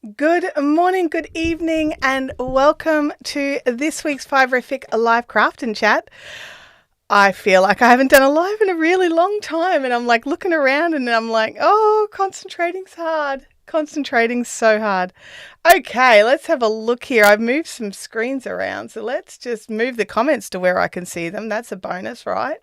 Good morning, good evening, and welcome to this week's Five-Rific Live Craft and Chat. I feel like I haven't done a live in a really long time, and I'm like looking around and I'm like, oh, concentrating's hard. Concentrating's so hard. Okay, let's have a look here. I've moved some screens around, so let's just move the comments to where I can see them. That's a bonus, right?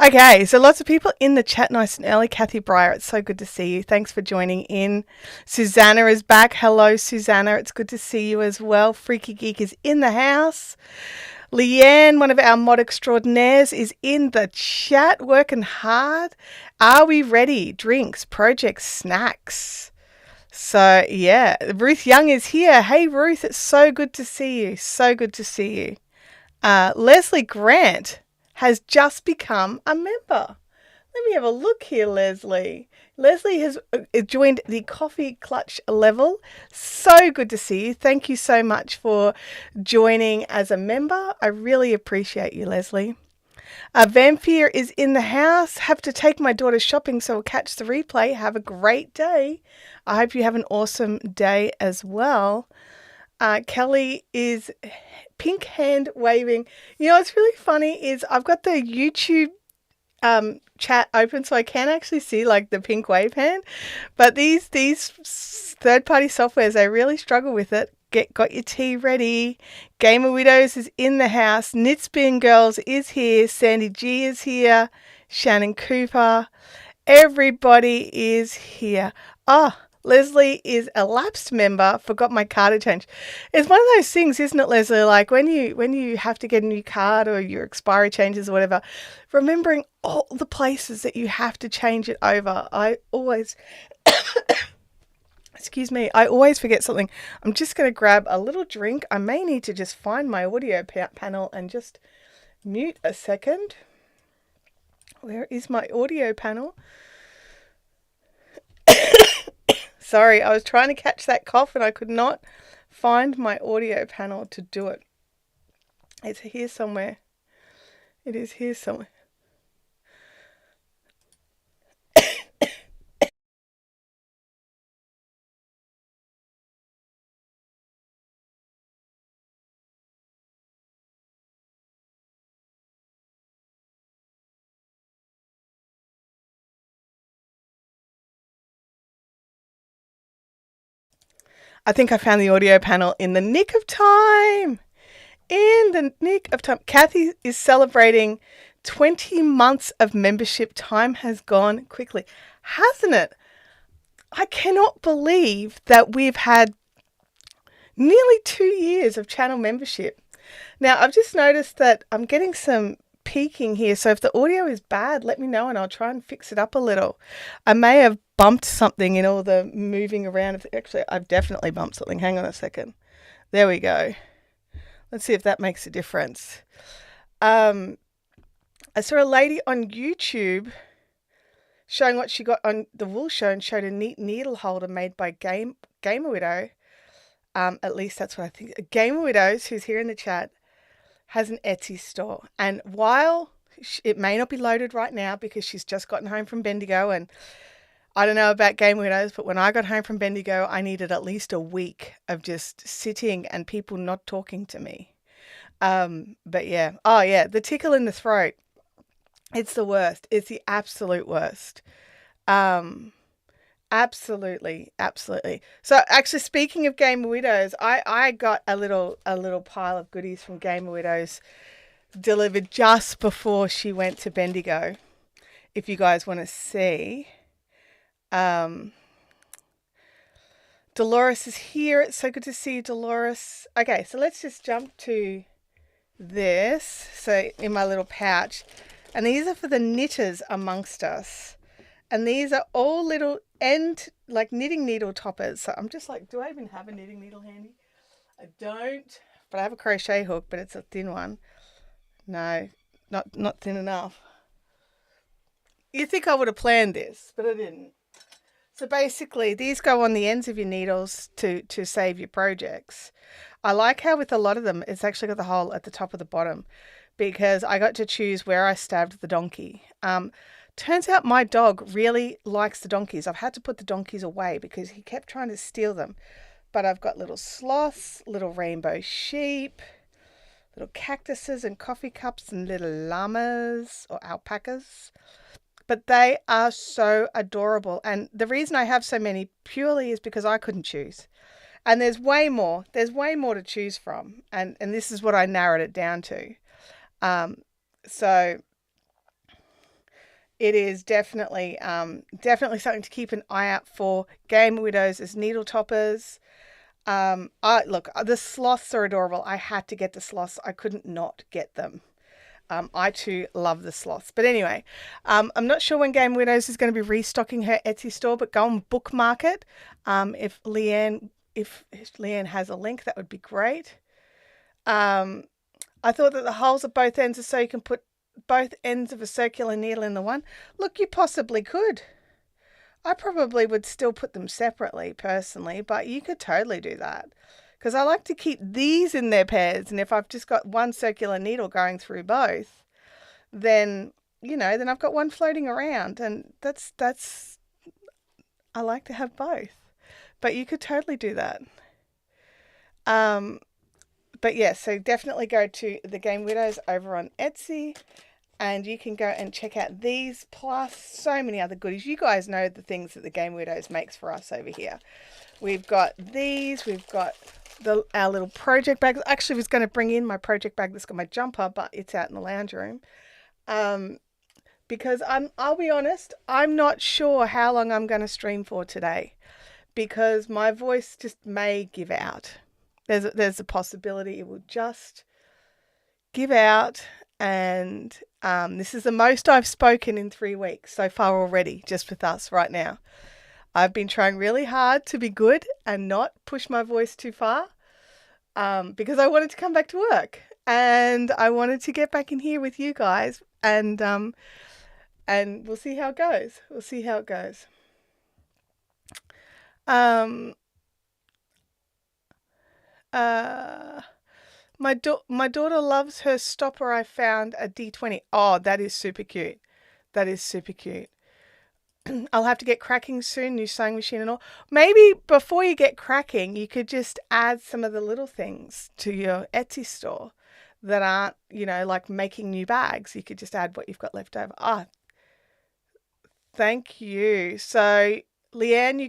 Okay, so lots of people in the chat nice and early. Kathy Breyer, it's so good to see you. Thanks for joining in. Susanna is back. Hello, Susanna. It's good to see you as well. Freaky Geek is in the house. Leanne, one of our mod extraordinaires, is in the chat, working hard. Are we ready? Drinks, projects, snacks. So, yeah, Ruth Young is here. Hey, Ruth, it's so good to see you. So good to see you. Leslie Grant has just become a member. Let me have a look here, Leslie. Leslie has joined the Coffee Clutch level. So good to see you. Thank you so much for joining as a member. I really appreciate you, Leslie. Vampire is in the house. Have to take my daughter shopping, so we'll catch the replay. Have a great day. I hope you have an awesome day as well. Kelly is pink hand waving. You know, what's really funny is I've got the YouTube chat open so I can actually see like the pink wave hand, but these third-party softwares, they really struggle with it. Got your tea ready. Gamer Widows is in the house. Knitspin Girls is here. Sandy G is here. Shannon Cooper. Everybody is here. Leslie is a lapsed member. Forgot my card to change. It's one of those things, isn't it, Leslie? Like when you have to get a new card or your expiry changes or whatever, remembering all the places that you have to change it over. I always, excuse me, I always forget something. I'm just going to grab a little drink. I may need to just find my audio panel and just mute a second. Where is my audio panel? Sorry, I was trying to catch that cough and I could not find my audio panel to do it. It's here somewhere. It is here somewhere. I think I found the audio panel in the nick of time. In the nick of time. Kathy is celebrating 20 months of membership. Time has gone quickly, hasn't it? I cannot believe that we've had nearly 2 years of channel membership. Now, I've just noticed that I'm getting some peaking here. So if the audio is bad, let me know and I'll try and fix it up a little. I may have bumped something in all the moving around. Actually, I've definitely bumped something. Hang on a second. There we go. Let's see if that makes a difference. I saw a lady on YouTube showing what she got on the wool show and showed a neat needle holder made by Gamer Widow. At least that's what I think. Gamer Widows, who's here in the chat, has an Etsy store. And while it may not be loaded right now because she's just gotten home from Bendigo, and I don't know about Game Widows, but when I got home from Bendigo, I needed at least a week of just sitting and people not talking to me. But yeah. Oh yeah, the tickle in the throat. It's the worst. It's the absolute worst. Absolutely. So actually, speaking of Gamer Widows, I got a little pile of goodies from Gamer Widows delivered just before she went to Bendigo. If you guys want to see. Dolores is here. It's so good to see you, Dolores. Okay, so let's just jump to this. So in my little pouch. And these are for the knitters amongst us. And these are all little like knitting needle toppers. So I'm just like, do I even have a knitting needle handy? I don't, but I have a crochet hook, but it's a thin one. No, not thin enough. You think I would have planned this, but I didn't. So basically, these go on the ends of your needles to save your projects. I like how with a lot of them, it's actually got the hole at the top of the bottom because I got to choose where I stabbed the donkey. Turns out my dog really likes the donkeys. I've had to put the donkeys away because he kept trying to steal them. but I've got little sloths, little rainbow sheep, little cactuses and coffee cups and little llamas or alpacas. But they are so adorable. And the reason I have so many purely is because I couldn't choose. And there's way more. There's way more to choose from. And this is what I narrowed it down to. So it is definitely something to keep an eye out for. Game widows as needle toppers. Look, the sloths are adorable. I had to get the sloths. I couldn't not get them. I too love the sloths. But anyway, I'm not sure when Game Widows is going to be restocking her Etsy store, but go and bookmark it. If Leanne has a link, that would be great. I thought that the holes at both ends are so you can put both ends of a circular needle in the one. Look, you possibly could. I probably would still put them separately personally, but you could totally do that. Because I like to keep these in their pairs. And if I've just got one circular needle going through both, then, then I've got one floating around. And that's I like to have both. But you could totally do that. But yeah, so definitely go to the Game Widows over on Etsy. And you can go and check out these, plus so many other goodies. You guys know the things that the Game Widows makes for us over here. We've got these. We've got our little project bags. Actually, I was going to bring in my project bag that's got my jumper, but it's out in the lounge room. Because I'll be honest, I'm not sure how long I'm going to stream for today, because my voice just may give out. There's a possibility it will just give out, and this is the most I've spoken in 3 weeks so far already, just with us right now. I've been trying really hard to be good and not push my voice too far, because I wanted to come back to work and I wanted to get back in here with you guys, and we'll see how it goes. We'll see how it goes. My daughter loves her stopper. I found a D20. Oh, that is super cute. That is super cute. I'll have to get cracking soon, new sewing machine and all. Maybe before you get cracking, you could just add some of the little things to your Etsy store that aren't, like making new bags. You could just add what you've got left over. Thank you. So, Leanne, you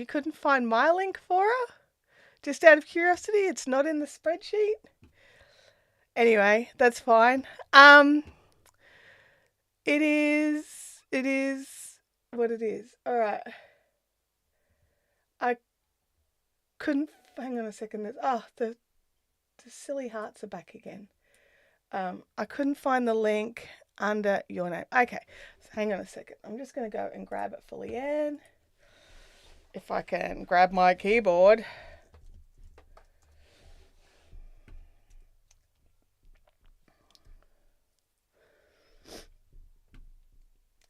couldn't find my link for her? Just out of curiosity, it's not in the spreadsheet. Anyway, that's fine. It is what it is. All right. I couldn't, hang on a second. The silly hearts are back again. I couldn't find the link under your name. Okay, so hang on a second. I'm just going to go and grab it for Leanne. If I can grab my keyboard.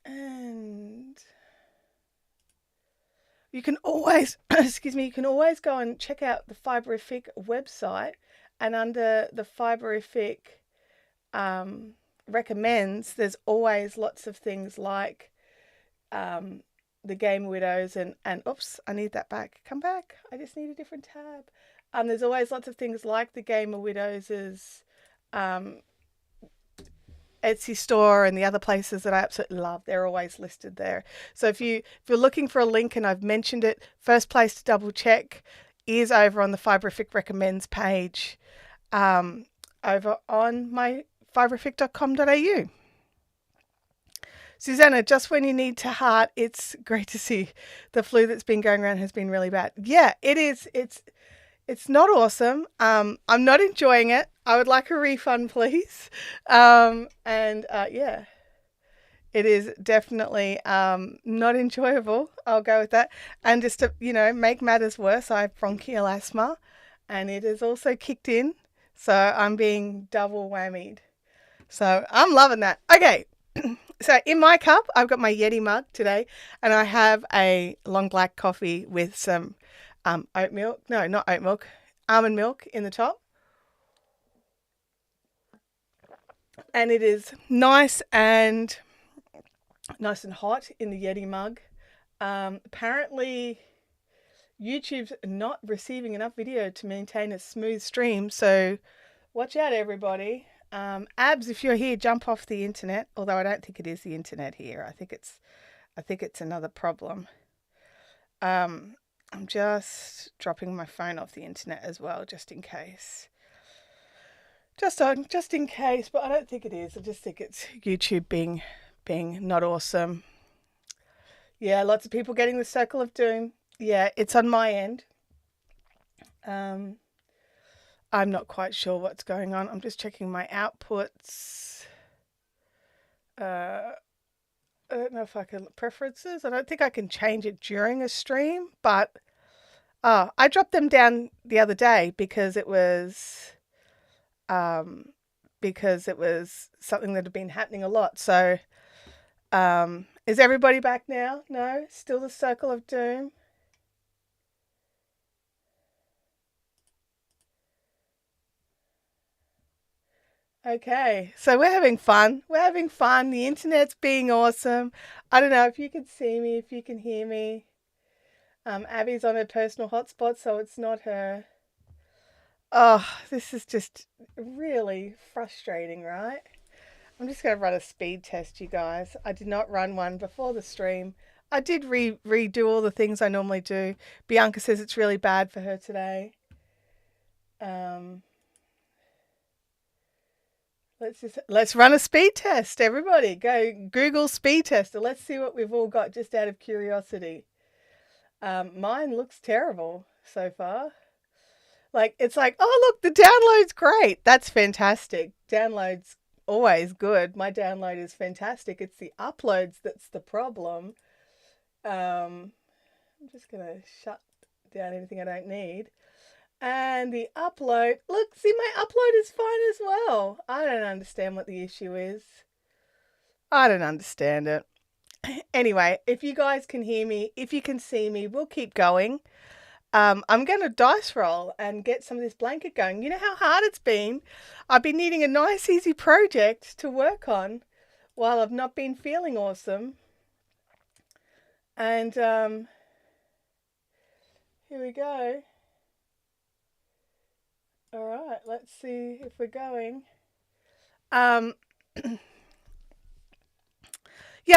And you can always, you can always go and check out the Fiberific website, and under the Fiberific recommends, there's always lots of things like the Game Widows and oops, I need that back. Come back. I just need a different tab. There's always lots of things like the Game Widows' Etsy store and the other places that I absolutely love. They're always listed there. So if you're looking for a link, and I've mentioned it, first place to double check is over on the Fiberific recommends page over on my fiberific.com.au. Susanna, just when you need to heart, it's great to see. The flu that's been going around has been really bad. Yeah, it is. It's not awesome. I'm not enjoying it. I would like a refund, please. Yeah, it is definitely not enjoyable. I'll go with that. And just to, make matters worse, I have bronchial asthma, and it has also kicked in. So I'm being double whammied. So I'm loving that. Okay. So in my cup, I've got my Yeti mug today, and I have a long black coffee with some oat milk. No, not oat milk. Almond milk in the top. And it is nice and hot in the Yeti mug. Apparently, YouTube's not receiving enough video to maintain a smooth stream, so watch out, everybody. Abs, if you're here, jump off the internet. Although I don't think it is the internet here. I think it's another problem. I'm just dropping my phone off the internet as well, just in case. Just in case, but I don't think it is. I just think it's YouTube being not awesome. Yeah, lots of people getting the circle of doom. Yeah, it's on my end. I'm not quite sure what's going on. I'm just checking my outputs. I don't know if I can preferences. I don't think I can change it during a stream, but I dropped them down the other day because it was something that had been happening a lot. So is everybody back now? No? Still the circle of doom? Okay, so we're having fun. We're having fun. The internet's being awesome. I don't know if you can see me, if you can hear me. Abby's on her personal hotspot, so it's not her. Oh, this is just really frustrating, right? I'm just going to run a speed test, you guys. I did not run one before the stream. I did redo all the things I normally do. Bianca says it's really bad for her today. Let's run a speed test, everybody. Go Google speed tester. Let's see what we've all got, just out of curiosity. Mine looks terrible so far. Like, it's like, oh, look, the download's great. That's fantastic. Download's always good. My download is fantastic. It's the uploads that's the problem. I'm just going to shut down anything I don't need. And the upload, look, see, my upload is fine as well. I don't understand what the issue is. I don't understand it. Anyway, if you guys can hear me, if you can see me, we'll keep going. I'm going to dice roll and get some of this blanket going. You know how hard it's been? I've been needing a nice, easy project to work on while I've not been feeling awesome. And here we go. All right, let's see if we're going. Yeah,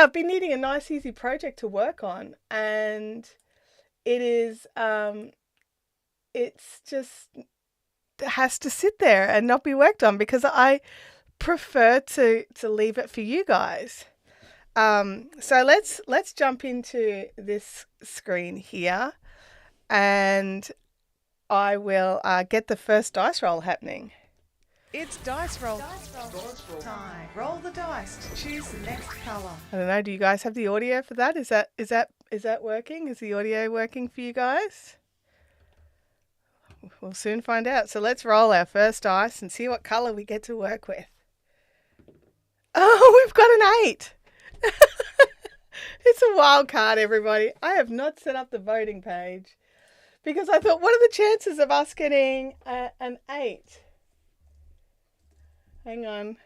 I've been needing a nice, easy project to work on, and it is, it's just has to sit there and not be worked on because I prefer to leave it for you guys. So let's jump into this screen here, and I will get the first dice roll happening. It's dice roll time. Roll the dice to choose the next color. I don't know. Do you guys have the audio for that? Is that working? Is the audio working for you guys? We'll soon find out. So let's roll our first dice and see what color we get to work with. Oh, we've got an 8. It's a wild card, everybody. I have not set up the voting page because I thought, what are the chances of us getting an 8? Hang on.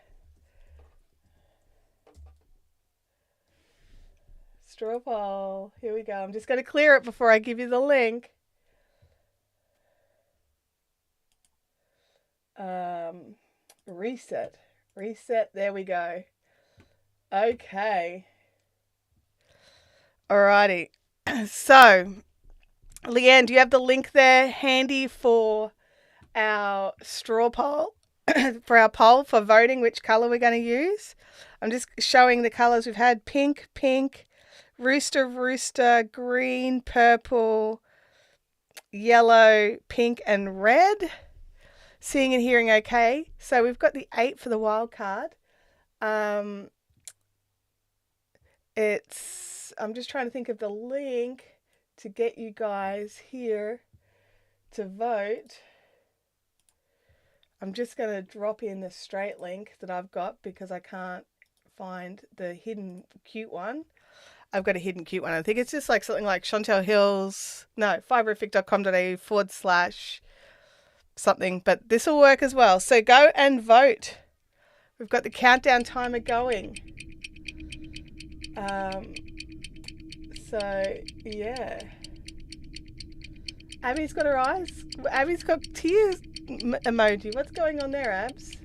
Straw poll. Here we go. I'm just going to clear it before I give you the link. Reset. There we go. Okay. Alrighty. So, Leanne, do you have the link there handy for our straw poll? For our poll for voting which color we're going to use? I'm just showing the colors we've had. Pink, rooster, green, purple, yellow, pink, and red. Seeing and hearing okay. So we've got the 8 for the wild card. I'm just trying to think of the link to get you guys here to vote. I'm just going to drop in the straight link that I've got because I can't find the hidden cute one. I've got a hidden cute one. I think it's just like something like Chantelle Hills, no, fibereffic.com.au / something, but this will work as well. So go and vote. We've got the countdown timer going. So yeah. Abby's got her eyes. Abby's got tears emoji. What's going on there, Abs?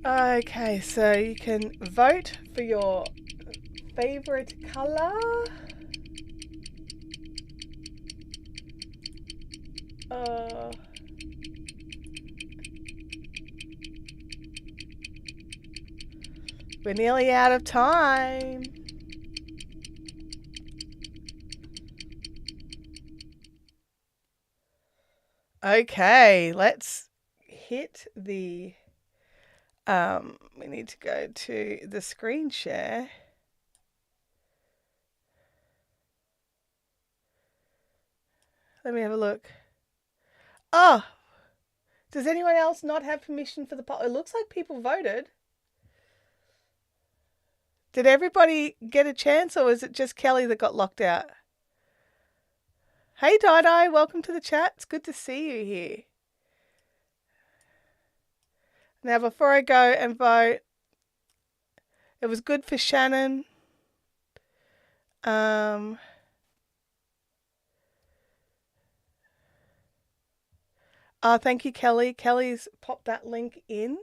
Okay, so you can vote for your favorite color. We're nearly out of time. Okay, let's hit the we need to go to the screen share. Let me have a look. Oh, does anyone else not have permission for the poll? It looks like people voted. Did everybody get a chance, or was it just Kelly that got locked out? Hey, Di-Di, welcome to the chat. It's good to see you here. Now, before I go and vote, it was good for Shannon. Oh, thank you, Kelly. Kelly's popped that link in.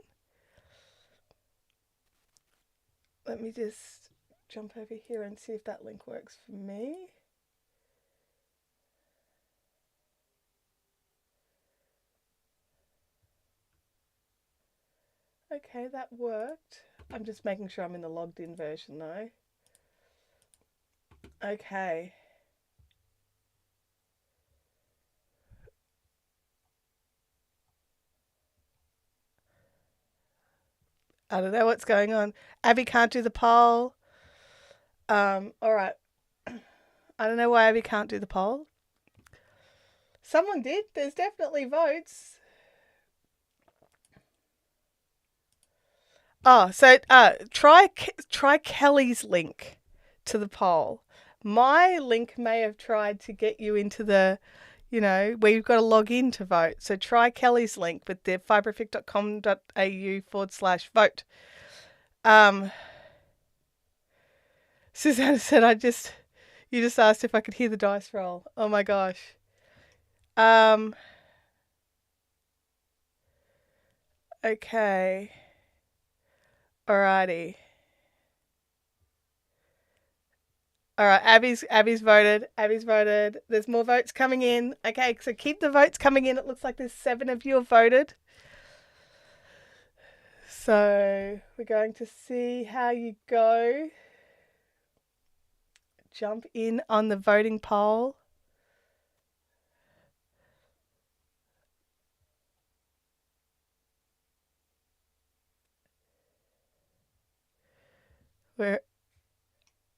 Let me just jump over here and see if that link works for me. Okay, that worked. I'm just making sure I'm in the logged in version though. Okay. I don't know what's going on. Abby can't do the poll. All right. I don't know why Abby can't do the poll. Someone did. There's definitely votes. Oh, so try Kelly's link to the poll. My link may have tried to get you into the, where you've got to log in to vote. So try Kelly's link with the fibereffic.com.au/vote. Susanna said, you just asked if I could hear the dice roll. Oh my gosh. Okay. Alrighty. All right, Abby's voted. Abby's voted. There's more votes coming in. Okay, so keep the votes coming in. It looks like there's 7 of you have voted. So we're going to see how you go. Jump in on the voting poll.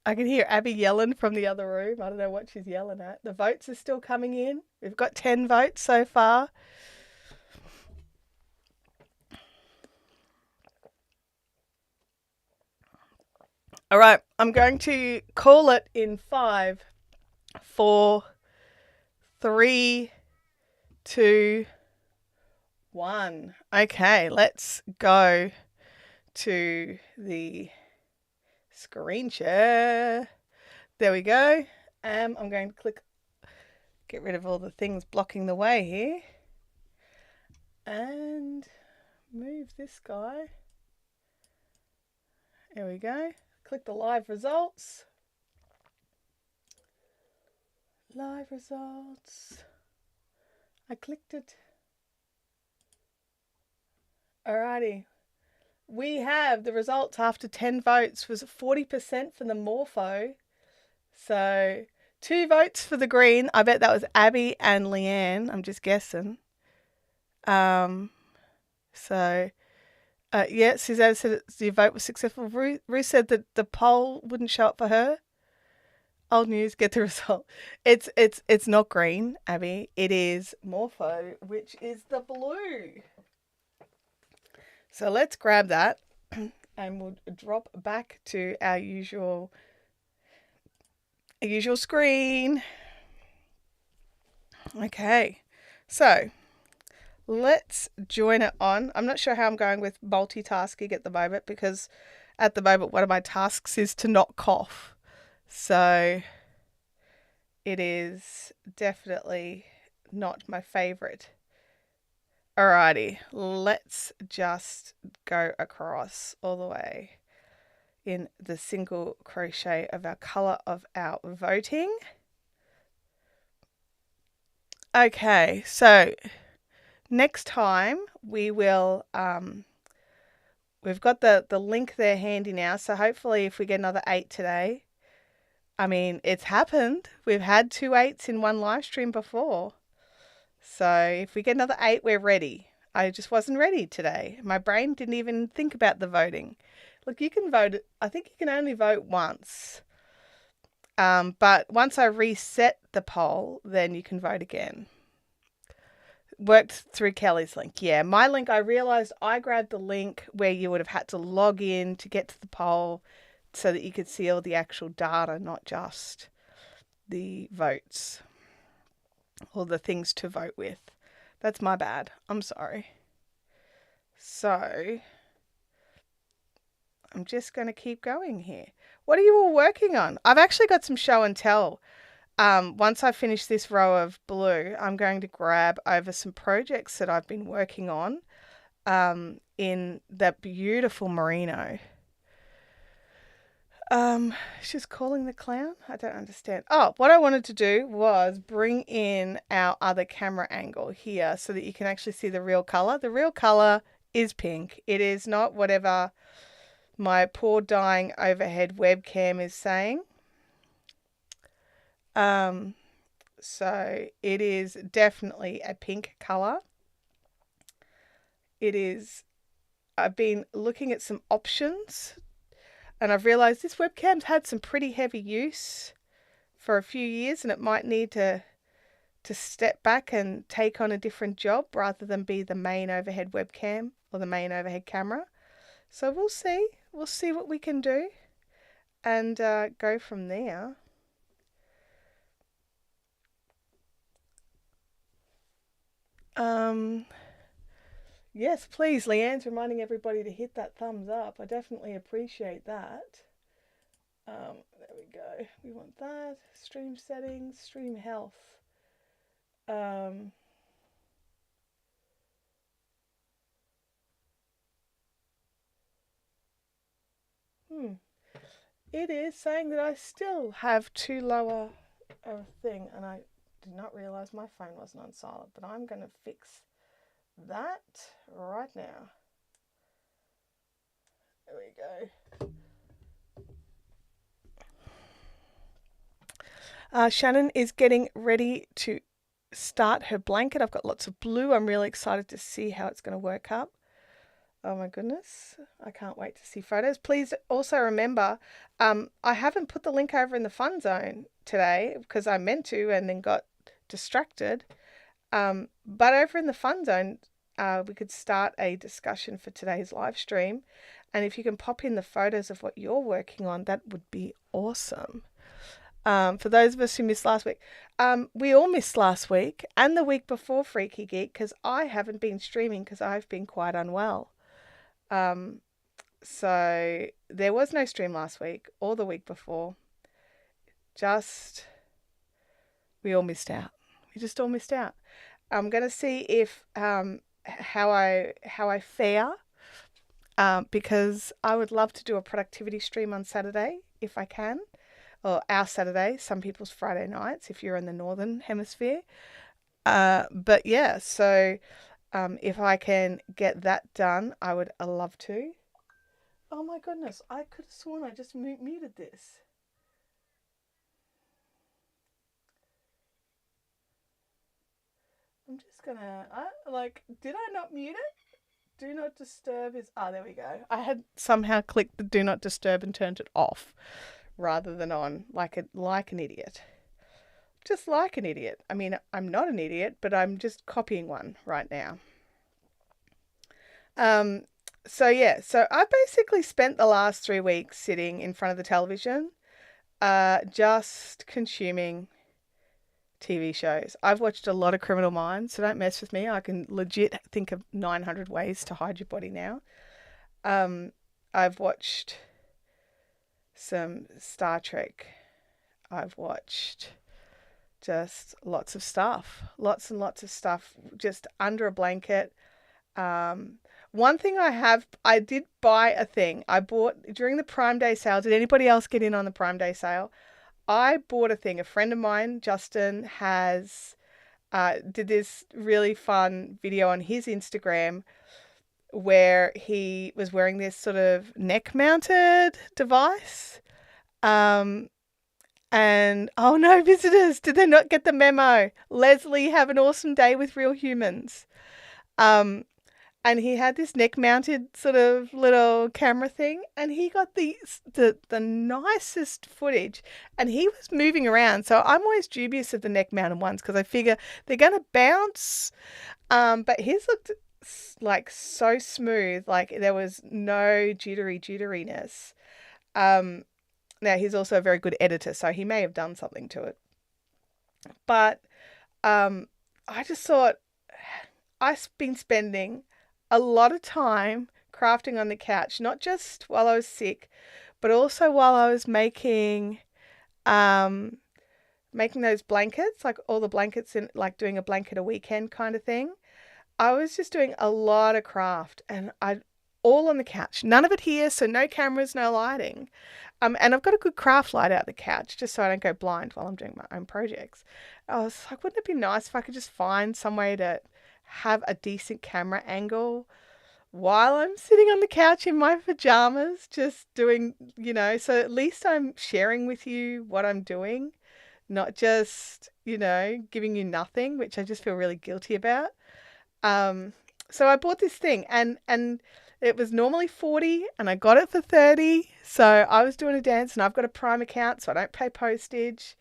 I can hear Abby yelling from the other room. I don't know what she's yelling at. The votes are still coming in. We've got 10 votes so far. All right, I'm going to call it in 5, 4, 3, 2, 1. Okay, let's go to the screen share. There we go. I'm going to get rid of all the things blocking the way here, and move this guy. There we go. Click the live results. Live results. I clicked it. Alrighty. We have the results after 10 votes was 40% for the Morpho. So 2 votes for the green. I bet that was Abby and Leanne. I'm just guessing. Yeah, Suzanne said your vote was successful. Ruth said that the poll wouldn't show up for her. Old news, get the result. It's not green, Abby. It is Morpho, which is the blue. So let's grab that and we'll drop back to our usual screen. Okay, so let's join it on. I'm not sure how I'm going with multitasking at the moment, because at the moment one of my tasks is to not cough. So it is definitely not my favorite. Alrighty, let's just go across all the way in the single crochet of our color of our voting. Okay, so next time we will, we've got the link there handy now, so hopefully if we get another 8 today, I mean, it's happened. We've had 2 8s in one live stream before. So if we get another 8, we're ready. I just wasn't ready today. My brain didn't even think about the voting. Look, you can vote. I think you can only vote once. But once I reset the poll, then you can vote again. Worked through Kelly's link. Yeah, my link, I realized I grabbed the link where you would have had to log in to get to the poll so that you could see all the actual data, not just the votes or the things to vote with. That's my bad. I'm sorry. So I'm just going to keep going here. What are you all working on? I've actually got some show and tell. Once I finish this row of blue, I'm going to grab over some projects that I've been working on in that beautiful merino. She's calling the clown? I don't understand. Oh, what I wanted to do was bring in our other camera angle here so that you can actually see the real color. The real color is pink. It is not whatever my poor dying overhead webcam is saying. So it is definitely a pink color. It is, I've been looking at some options and I've realized this webcam's had some pretty heavy use for a few years and it might need to step back and take on a different job rather than be the main overhead webcam or the main overhead camera. So we'll see. We'll see what we can do and go from there. Yes, please, Leanne's reminding everybody to hit that thumbs up. I definitely appreciate that. There we go. We want that. Stream settings, stream health. It is saying that I still have too lower a thing, and I did not realize my phone wasn't on silent, but I'm going to fix that right now. There we go. Shannon is getting ready to start her blanket. I've got lots of blue. I'm really excited to see how it's going to work up. Oh my goodness, I can't wait to see photos. Please also remember, I haven't put the link over in the fun zone today because I meant to and then got distracted. But over in the fun zone, we could start a discussion for today's live stream. And if you can pop in the photos of what you're working on, that would be awesome. For those of us who missed last week, we all missed last week and the week before Freaky Geek because I haven't been streaming because I've been quite unwell. So there was no stream last week or the week before. We all missed out. We just all missed out. I'm going to see if how I fare because I would love to do a productivity stream on Saturday if I can, or our Saturday, some people's Friday nights if you're in the northern hemisphere. But yeah, so if I can get that done, I would love to. Oh my goodness, I could have sworn I just muted this. I'm just gonna, did I not mute it? Do not disturb is, there we go. I had somehow clicked the do not disturb and turned it off rather than on, like an idiot. Just like an idiot. I mean, I'm not an idiot, but I'm just copying one right now. So I basically spent the last 3 weeks sitting in front of the television, just consuming TV shows. I've watched a lot of Criminal Minds, so don't mess with me. I can legit think of 900 ways to hide your body now. I've watched some Star Trek. I've watched just lots of stuff, lots and lots of stuff just under a blanket. One thing I did buy a thing. I bought during the Prime Day sale. Did anybody else get in on the Prime Day sale? I bought a thing. A friend of mine, Justin, has did this really fun video on his Instagram where he was wearing this sort of neck-mounted device. And oh no, visitors, did they not get the memo? Leslie, have an awesome day with real humans. And he had this neck-mounted sort of little camera thing, and he got the nicest footage, and he was moving around. So I'm always dubious of the neck-mounted ones because I figure they're going to bounce. But his looked like so smooth, like there was no jitteriness. Now he's also a very good editor, so he may have done something to it. But I just thought I've been spending a lot of time crafting on the couch, not just while I was sick, but also while I was making those blankets, like all the blankets in, like doing a blanket a weekend kind of thing. I was just doing a lot of craft, and all on the couch. None of it here, so no cameras, no lighting. And I've got a good craft light out the couch just so I don't go blind while I'm doing my own projects. I was like, wouldn't it be nice if I could just find some way to have a decent camera angle while I'm sitting on the couch in my pajamas, just doing, so at least I'm sharing with you what I'm doing, not just, giving you nothing, which I just feel really guilty about. So I bought this thing and it was normally $40 and I got it for $30. So I was doing a dance, and I've got a Prime account, so I don't pay postage.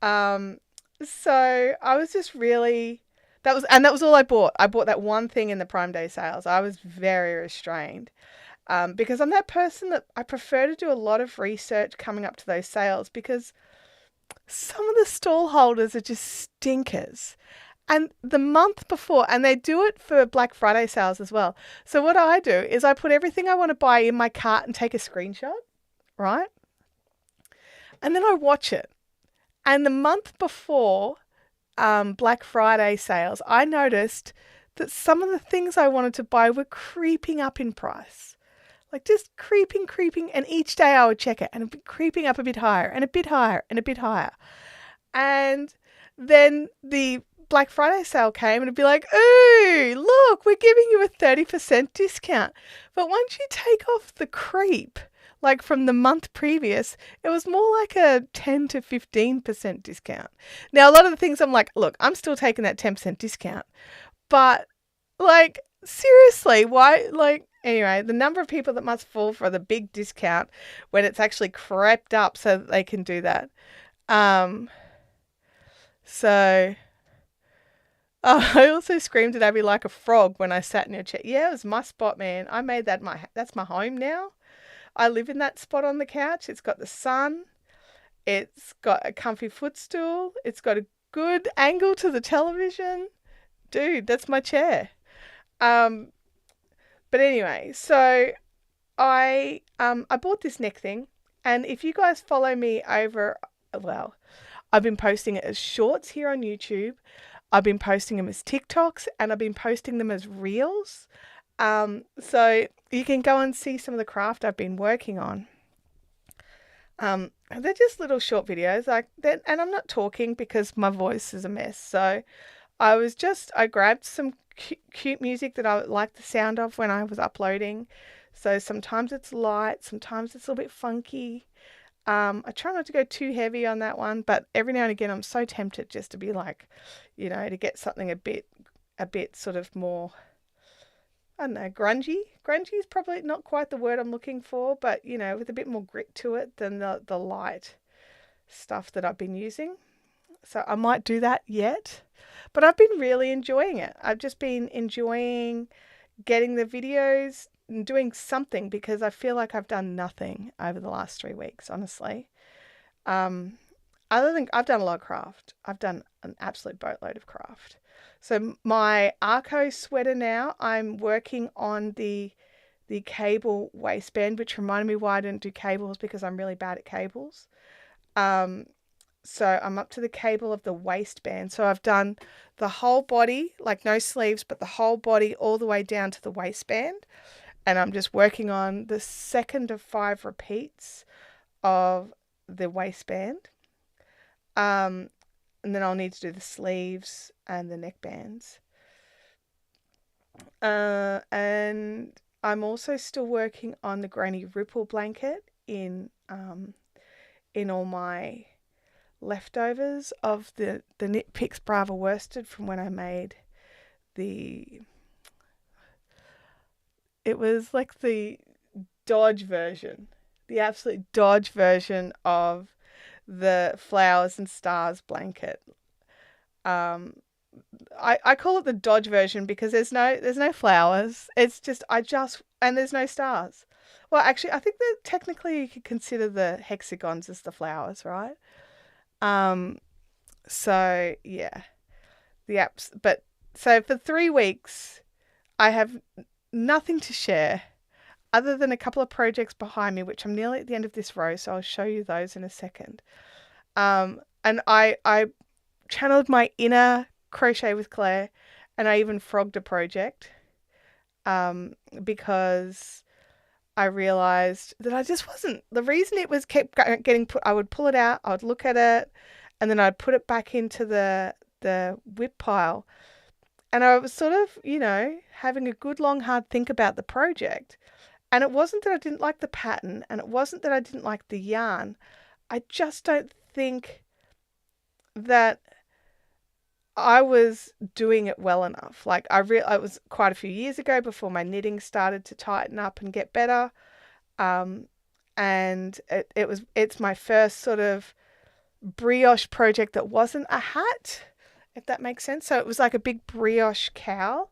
So I was just really, that was all I bought. I bought that one thing in the Prime Day sales. I was very restrained because I'm that person that I prefer to do a lot of research coming up to those sales, because some of the stall holders are just stinkers. And the month before, and they do it for Black Friday sales as well. So what I do is I put everything I want to buy in my cart and take a screenshot, right? And then I watch it. And the month before Black Friday sales, I noticed that some of the things I wanted to buy were creeping up in price. Like just creeping. And each day I would check it, and it'd be creeping up a bit higher and a bit higher and a bit higher. And then the Black Friday sale came, and it'd be like, ooh, look, we're giving you a 30% discount. But once you take off the creep, like from the month previous, it was more like a 10 to 15% discount. Now, a lot of the things I'm like, look, I'm still taking that 10% discount. But like, seriously, why? Like, anyway, the number of people that must fall for the big discount when it's actually crept up so that they can do that. So... Oh, I also screamed at Abby like a frog when I sat in her chair. Yeah, it was my spot, man. I made that's my home now. I live in that spot on the couch. It's got the sun. It's got a comfy footstool. It's got a good angle to the television. Dude, that's my chair. But anyway, so I bought this neck thing, and if you guys follow me over, well, I've been posting it as shorts here on YouTube. I've been posting them as TikToks, and I've been posting them as Reels. So you can go and see some of the craft I've been working on. They're just little short videos like that, and I'm not talking because my voice is a mess. So I grabbed some cute music that I like the sound of when I was uploading. So sometimes it's light, sometimes it's a little bit funky. I try not to go too heavy on that one, but every now and again I'm so tempted just to be like, to get something a bit sort of more, I don't know, grungy. Grungy is probably not quite the word I'm looking for, but with a bit more grit to it than the light stuff that I've been using. So I might do that yet, but I've been really enjoying it. I've just been enjoying getting the videos and doing something, because I feel like I've done nothing over the last 3 weeks, honestly. Other than I've done a lot of craft. I've done an absolute boatload of craft. So my Arco sweater now, I'm working on the cable waistband, which reminded me why I didn't do cables, because I'm really bad at cables. So I'm up to the cable of the waistband. So I've done the whole body, like no sleeves, but the whole body all the way down to the waistband. And I'm just working on the second of 5 repeats of the waistband. And then I'll need to do the sleeves and the neckbands. And I'm also still working on the Granny Ripple blanket in all my leftovers of the Knit Picks Brava worsted from when I made it was like the Dodge version, the absolute Dodge version of the Flowers and Stars blanket. I call it the Dodge version because there's no flowers. It's just and there's no stars. Well, actually, I think that technically you could consider the hexagons as the flowers, right? So yeah, the apps. But so for 3 weeks, I have nothing to share other than a couple of projects behind me, which I'm nearly at the end of this row, so I'll show you those in a second. And I channeled my inner Crochet with Claire, and I even frogged a project because I realized that I just wasn't. The reason it was kept getting put, I would pull it out, I would look at it, and then I'd put it back into the whip pile. And I was sort of, having a good long hard think about the project. And it wasn't that I didn't like the pattern, and it wasn't that I didn't like the yarn. I just don't think that I was doing it well enough. Like it was quite a few years ago before my knitting started to tighten up and get better. And it's my first sort of brioche project that wasn't a hat, if that makes sense. So it was like a big brioche shawl.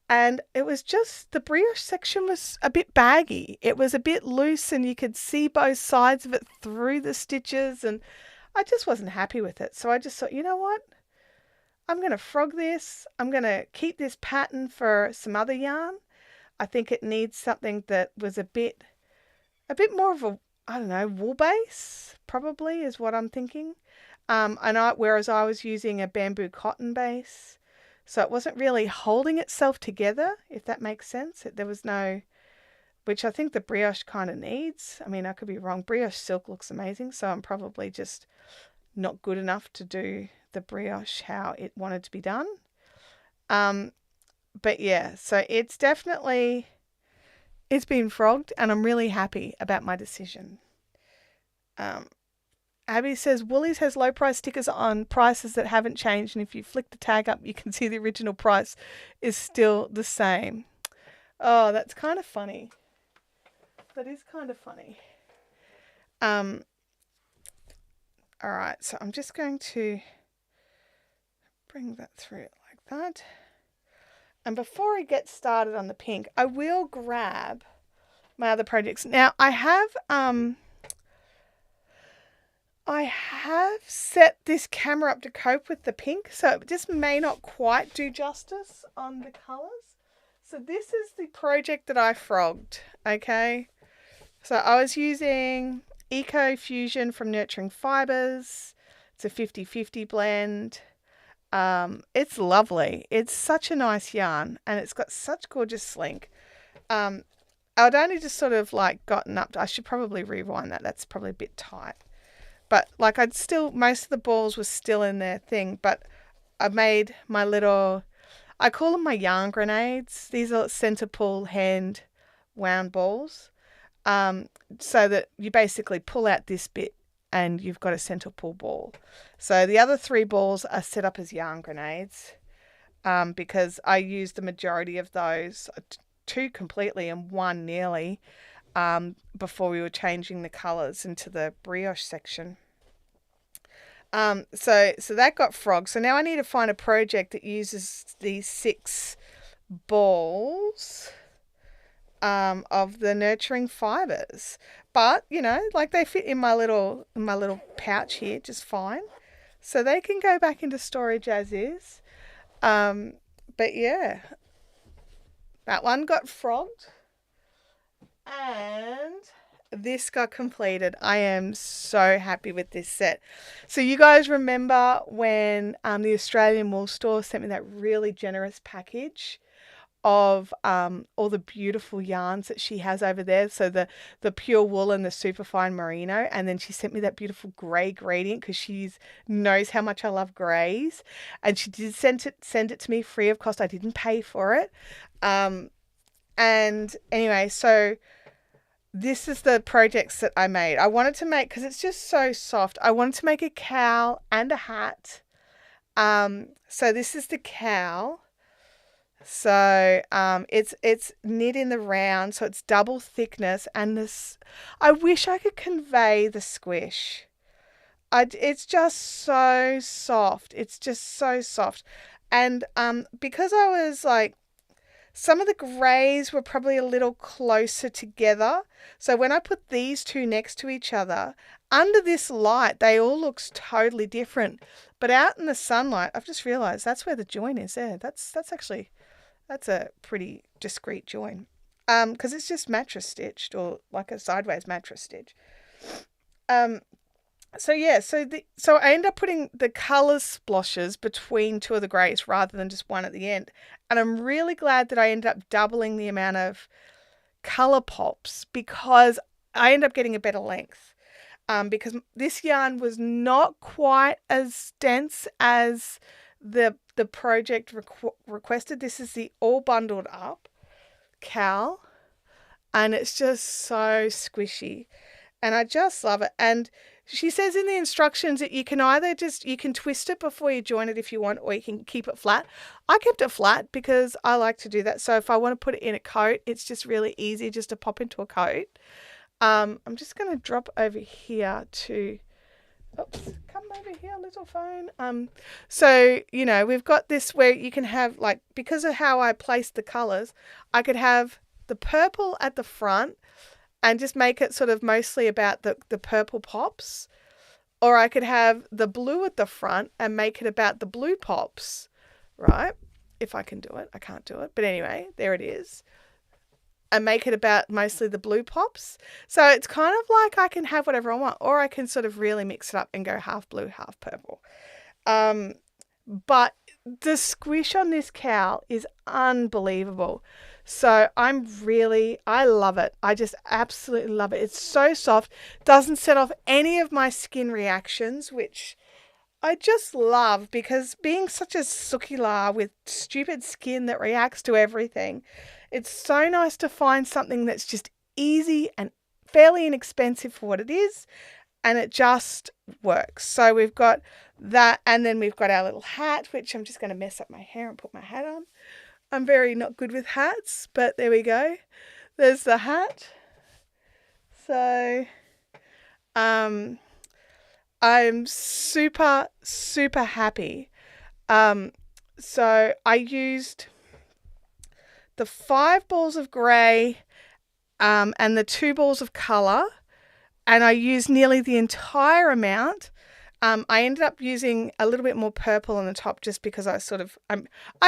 And it was just, the brioche section was a bit baggy. It was a bit loose and you could see both sides of it through the stitches, and I just wasn't happy with it. So I just thought, you know what? I'm going to frog this. I'm going to keep this pattern for some other yarn. I think it needs something that was a bit more of a, I don't know, wool base, probably is what I'm thinking. Whereas I was using a bamboo cotton base. So it wasn't really holding itself together, if that makes sense. There was no, which I think the brioche kind of needs. I mean, I could be wrong. Brioche silk looks amazing, so I'm probably just not good enough to do the brioche how it wanted to be done. But yeah, so it's been frogged, and I'm really happy about my decision. Abby says Woolies has low price stickers on prices that haven't changed, and if you flick the tag up, you can see the original price is still the same. Oh, that's kind of funny. That is kind of funny. All right, so I'm just going to bring that through like that. And before I get started on the pink, I will grab my other projects. Now, I have set this camera up to cope with the pink, so it just may not quite do justice on the colours. So this is the project that I frogged, okay? So I was using Eco Fusion from Nurturing Fibres. It's a 50-50 blend. It's lovely. It's such a nice yarn, and it's got such gorgeous slink. I'd only just sort of like gotten up to, I should probably rewind that. That's probably a bit tight. But like most of the balls were still in their thing, but I made my little, I call them my yarn grenades. These are center pull hand wound balls. So that you basically pull out this bit and you've got a center pull ball. So the other 3 balls are set up as yarn grenades, because I used the majority of those, 2 completely and 1 nearly, before we were changing the colours into the brioche section. So that got frogged. So now I need to find a project that uses these 6 balls of the Nurturing Fibres. But, like they fit in my little pouch here just fine. So they can go back into storage as is. But yeah, that one got frogged. And this got completed. I am so happy with this set. So you guys remember when the Australian Wool Store sent me that really generous package of all the beautiful yarns that she has over there. So the pure wool and the superfine merino, and then she sent me that beautiful grey gradient because she knows how much I love greys, and she did send it to me free of cost. I didn't pay for it. And anyway, so this is the projects that I made. I wanted to make, because it's just so soft, I wanted to make a cowl and a hat. So this is the cowl. So it's knit in the round, so it's double thickness, and this, I wish I could convey the squish. It's just so soft. It's just so soft. And because I was like, some of the greys were probably a little closer together. So when I put these two next to each other, under this light, they all look totally different. But out in the sunlight, I've just realised that's where the join is there. That's a pretty discreet join. Because it's just mattress stitched, or like a sideways mattress stitch. So yeah, so I end up putting the colour sploshes between two of the greys rather than just one at the end. And I'm really glad that I ended up doubling the amount of colour pops, because I end up getting a better length. Because this yarn was not quite as dense as the project requested. This is the all bundled up cowl, and it's just so squishy, and I just love it. And she says in the instructions that you can either you can twist it before you join it if you want, or you can keep it flat. I kept it flat because I like to do that. So if I want to put it in a coat, it's just really easy just to pop into a coat. I'm just going to drop over here to, oops, come over here, little phone. So, you know, we've got this where you can have, like, because of how I placed the colours, I could have the purple at the front and just make it sort of mostly about the purple pops. Or I could have the blue at the front and make it about the blue pops, right? If I can do it. I can't do it. But anyway, there it is. And make it about mostly the blue pops. So it's kind of like I can have whatever I want. Or I can sort of really mix it up and go half blue, half purple. But the squish on this cowl is unbelievable. So I love it. I just absolutely love it. It's so soft. Doesn't set off any of my skin reactions, which I just love, because being such a sukila with stupid skin that reacts to everything, it's so nice to find something that's just easy and fairly inexpensive for what it is, and it just works. So we've got that, and then we've got our little hat, which I'm just going to mess up my hair and put my hat on. I'm very not good with hats, but there we go. There's the hat. So I'm super, super happy. So I used the 5 balls of grey and the 2 balls of colour, and I used nearly the entire amount. I ended up using a little bit more purple on the top just because I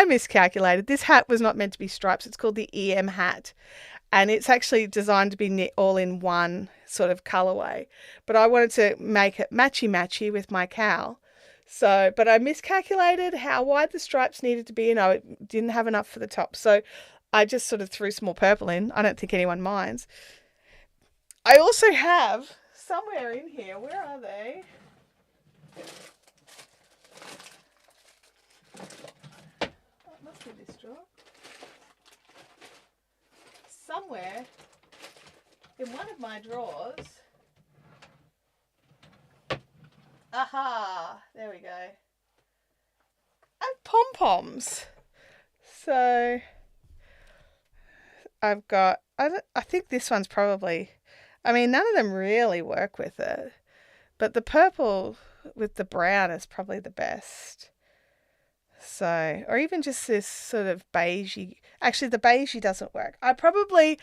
miscalculated. This hat was not meant to be stripes. It's called the EM hat, and it's actually designed to be knit all in one sort of colourway. But I wanted to make it matchy with my cowl. So, but I miscalculated how wide the stripes needed to be, and I didn't have enough for the top. So I just sort of threw some more purple in. I don't think anyone minds. I also have somewhere in here, where are they? Oh, it must be this drawer. Somewhere in one of my drawers. Aha! There we go. And pom-poms. So I've got, I think this one's probably, I mean, none of them really work with it, but the purple with the brown is probably the best. So, or even just this sort of beigey. Actually, the beigey doesn't work. I probably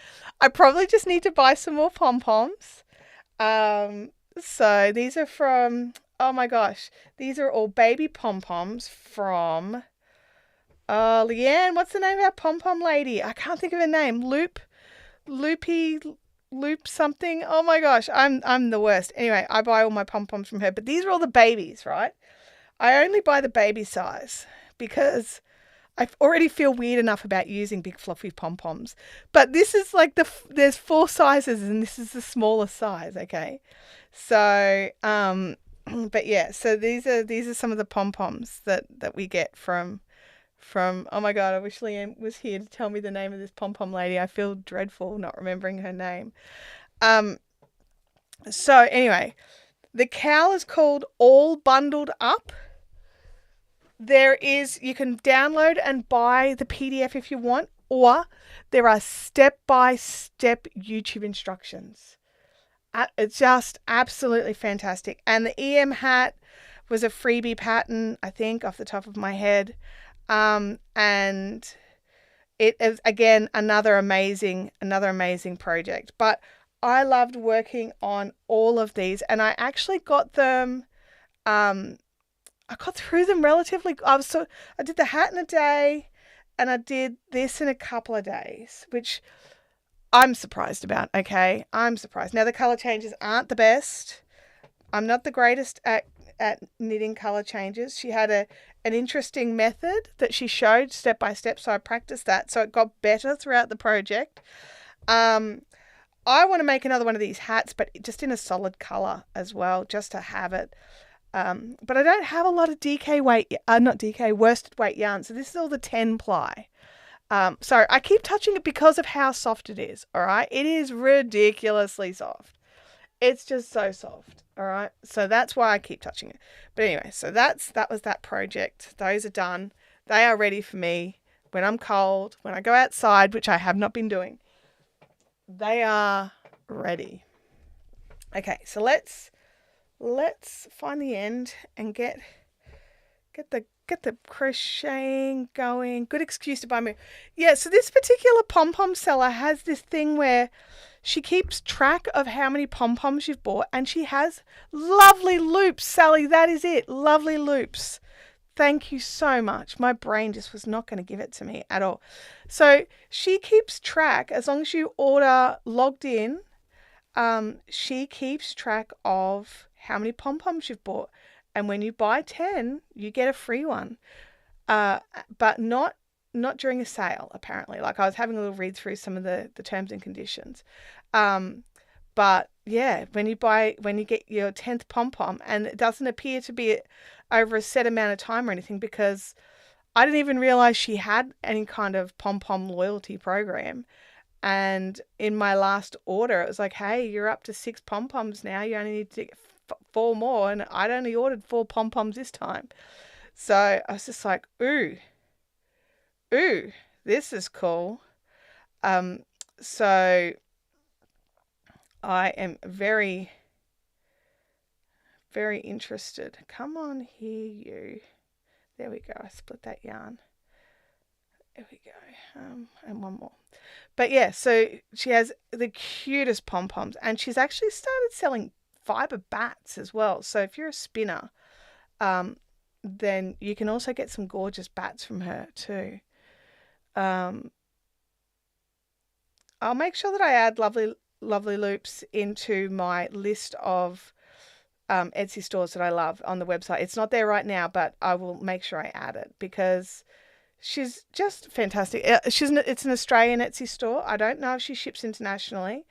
just need to buy some more pom-poms. So these are from, oh my gosh, these are all baby pom-poms from, Leanne, what's the name of our pom-pom lady? I can't think of her name. Loopy loop something. Oh my gosh, I'm the worst. Anyway, I buy all my pom-poms from her, but these are all the babies, right? I only buy the baby size because I already feel weird enough about using big fluffy pom-poms. But this is like there's 4 sizes and this is the smallest size, okay? So, but yeah, so these are some of the pom-poms that we get from oh my God, I wish Leanne was here to tell me the name of this pom-pom lady. I feel dreadful not remembering her name. So anyway, the cowl is called All Bundled Up. You can download and buy the PDF if you want, or there are step-by-step YouTube instructions. It's just absolutely fantastic. And the EM hat was a freebie pattern, I think, off the top of my head. And it is, again, another amazing project. But I loved working on all of these, and I actually got them, I got through them relatively. I did the hat in a day, and I did this in a couple of days, which I'm surprised about. Okay, I'm surprised. Now the color changes aren't the best. I'm not the greatest at knitting color changes. She had an interesting method that she showed step by step, so I practiced that, so it got better throughout the project. I want to make another one of these hats, but just in a solid color as well, just to have it. But I don't have a lot of worsted weight yarn, so this is all the 10 ply. So I keep touching it because of how soft it is. All right, it is ridiculously soft. It's just so soft. All right, so that's why I keep touching it. But anyway, so that was that project. Those are done. They are ready for me when I'm cold, when I go outside, which I have not been doing. They are ready. Okay, so let's find the end and get the crocheting going. Good excuse to buy me. Yeah, so this particular pom-pom seller has this thing where she keeps track of how many pom-poms you've bought, and she has lovely loops, Sally. That is it. Lovely loops. Thank you so much. My brain just was not going to give it to me at all. So she keeps track, as long as you order logged in, she keeps track of how many pom-poms you've bought. And when you buy 10, you get a free one. But not during a sale, apparently. Like, I was having a little read through some of the terms and conditions. But yeah, when you get your 10th pom-pom, and it doesn't appear to be over a set amount of time or anything, because I didn't even realize she had any kind of pom-pom loyalty program. And in my last order, it was like, hey, you're up to 6 pom-poms now. You only need to get 4 more. And I'd only ordered 4 pom-poms this time. So I was just like, ooh, this is cool. So I am very, very interested. Come on here, you. There we go. I split that yarn. There we go. And one more. But yeah, so she has the cutest pom-poms, and she's actually started selling fiber bats as well. So if you're a spinner, then you can also get some gorgeous bats from her too. I'll make sure that I add lovely loops into my list of Etsy stores that I love on the website. It's not there right now, but I will make sure I add it, because she's just fantastic. It's an Australian Etsy store. I don't know if she ships internationally.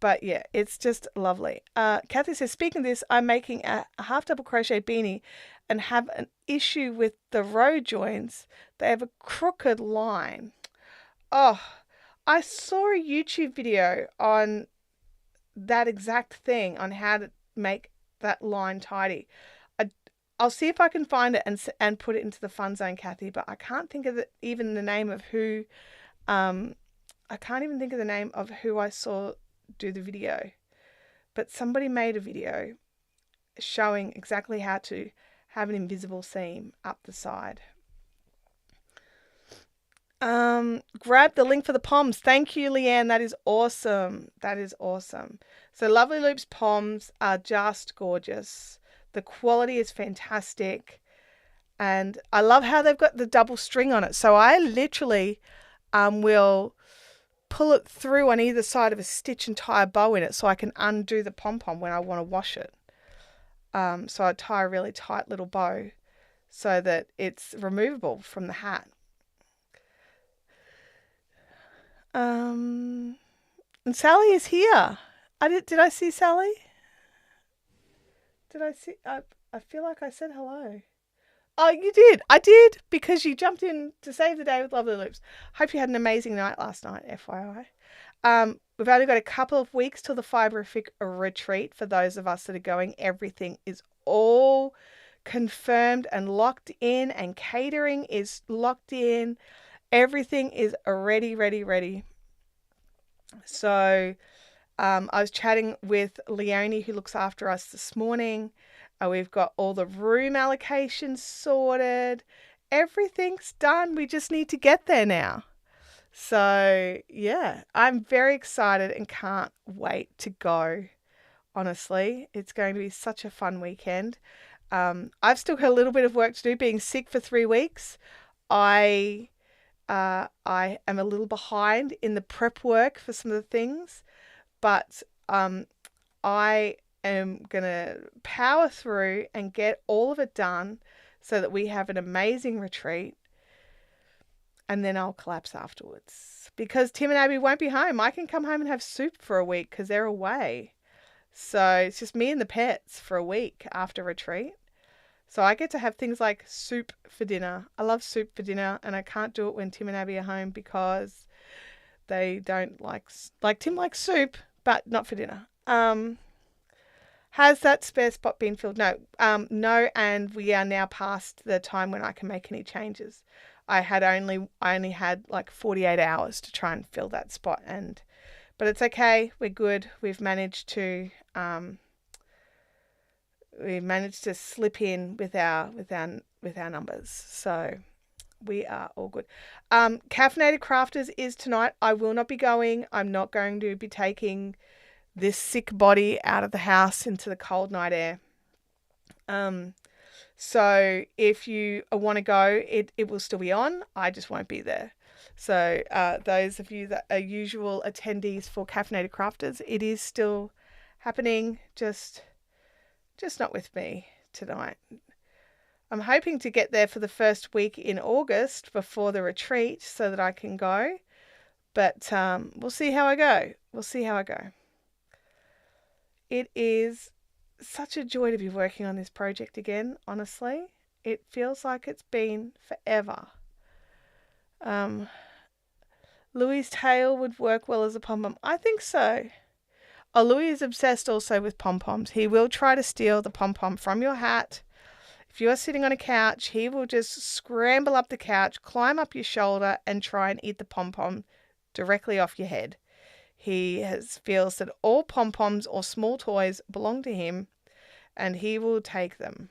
But yeah, it's just lovely. Kathy says, speaking of this, I'm making a half double crochet beanie and have an issue with the row joins. They have a crooked line. Oh, I saw a YouTube video on that exact thing, on how to make that line tidy. I'll see if I can find it and put it into the fun zone, Kathy, but I can't think of even the name of who, I can't even think of the name of who I saw do the video, but somebody made a video showing exactly how to have an invisible seam up the side. Grab the link for the poms. Thank you, Leanne. That is awesome. That is awesome. So Lovely Loops poms are just gorgeous. The quality is fantastic, and I love how they've got the double string on it. So I literally will pull it through on either side of a stitch and tie a bow in it so I can undo the pom-pom when I want to wash it. So I tie a really tight little bow so that it's removable from the hat. And Sally is here. Did I see Sally? Did I see? I feel like I said hello. Oh, you did. I did, because you jumped in to save the day with Lovely Loops. Hope you had an amazing night last night, FYI. We've only got a couple of weeks till the Fiberific retreat. For those of us that are going, everything is all confirmed and locked in, and catering is locked in. Everything is ready. So I was chatting with Leonie, who looks after us, this morning. We've got all the room allocations sorted. Everything's done. We just need to get there now. So, yeah, I'm very excited and can't wait to go. Honestly, it's going to be such a fun weekend. I've still got a little bit of work to do, being sick for 3 weeks. I am a little behind in the prep work for some of the things, but I am going to power through and get all of it done so that we have an amazing retreat, and then I'll collapse afterwards because Tim and Abby won't be home. I can come home and have soup for a week because they're away. So it's just me and the pets for a week after retreat. So I get to have things like soup for dinner. I love soup for dinner, and I can't do it when Tim and Abby are home because they don't like Tim likes soup, but not for dinner. Has that spare spot been filled? No, and we are now past the time when I can make any changes. I only had like 48 hours to try and fill that spot, but it's okay. We're good. We've managed to slip in with our numbers, so we are all good. Caffeinated Crafters is tonight. I will not be going. I'm not going to be taking this sick body out of the house into the cold night air. So if you want to go, it will still be on. I just won't be there. So those of you that are usual attendees for Caffeinated Crafters, it is still happening, just not with me tonight. I'm hoping to get there for the first week in August before the retreat so that I can go. But we'll see how I go. It is such a joy to be working on this project again, honestly. It feels like it's been forever. Louis' tail would work well as a pom-pom. I think so. Oh, Louis is obsessed also with pom-poms. He will try to steal the pom-pom from your hat. If you are sitting on a couch, he will just scramble up the couch, climb up your shoulder, and try and eat the pom-pom directly off your head. He feels that all pom-poms or small toys belong to him, and he will take them.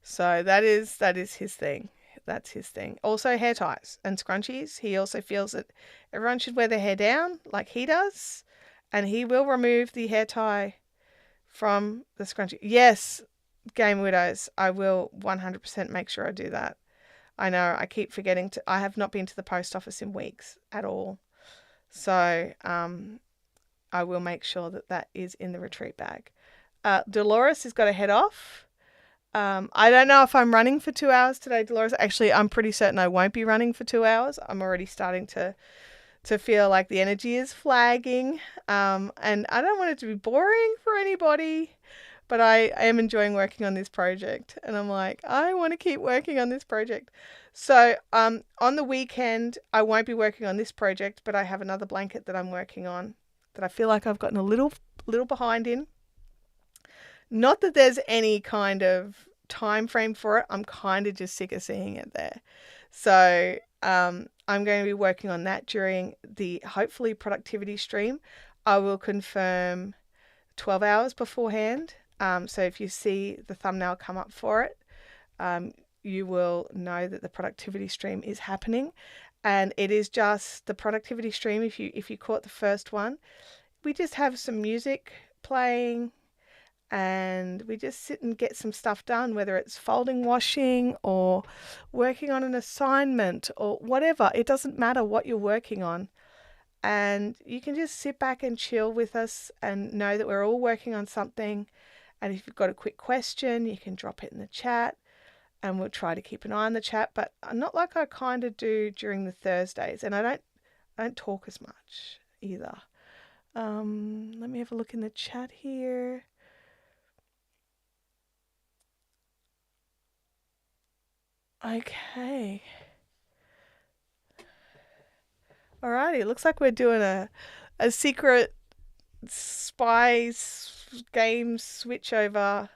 So that is his thing. That's his thing. Also hair ties and scrunchies. He also feels that everyone should wear their hair down like he does, and he will remove the hair tie from the scrunchie. Yes, Game Widows, I will 100% make sure I do that. I know I keep forgetting to. I have not been to the post office in weeks at all. So I will make sure that is in the retreat bag. Dolores has got to head off. I don't know if I'm running for 2 hours today, Dolores. Actually, I'm pretty certain I won't be running for 2 hours. I'm already starting to feel like the energy is flagging. And I don't want it to be boring for anybody, but I am enjoying working on this project. And I'm like, I want to keep working on this project. So on the weekend, I won't be working on this project, but I have another blanket that I'm working on that I feel like I've gotten a little behind in. Not that there's any kind of time frame for it. I'm kind of just sick of seeing it there. So I'm going to be working on that during the hopefully productivity stream. I will confirm 12 hours beforehand. So if you see the thumbnail come up for it, you will know that the productivity stream is happening. And it is just the productivity stream. If you caught the first one, we just have some music playing. and we just sit and get some stuff done, whether it's folding, washing, or working on an assignment or whatever. It doesn't matter what you're working on. And you can just sit back and chill with us and know that we're all working on something. And if you've got a quick question, you can drop it in the chat and we'll try to keep an eye on the chat. But not like I kind of do during the Thursdays. And I don't talk as much either. Let me have a look in the chat here. Okay. Alrighty, it looks like we're doing a secret spy game switch over.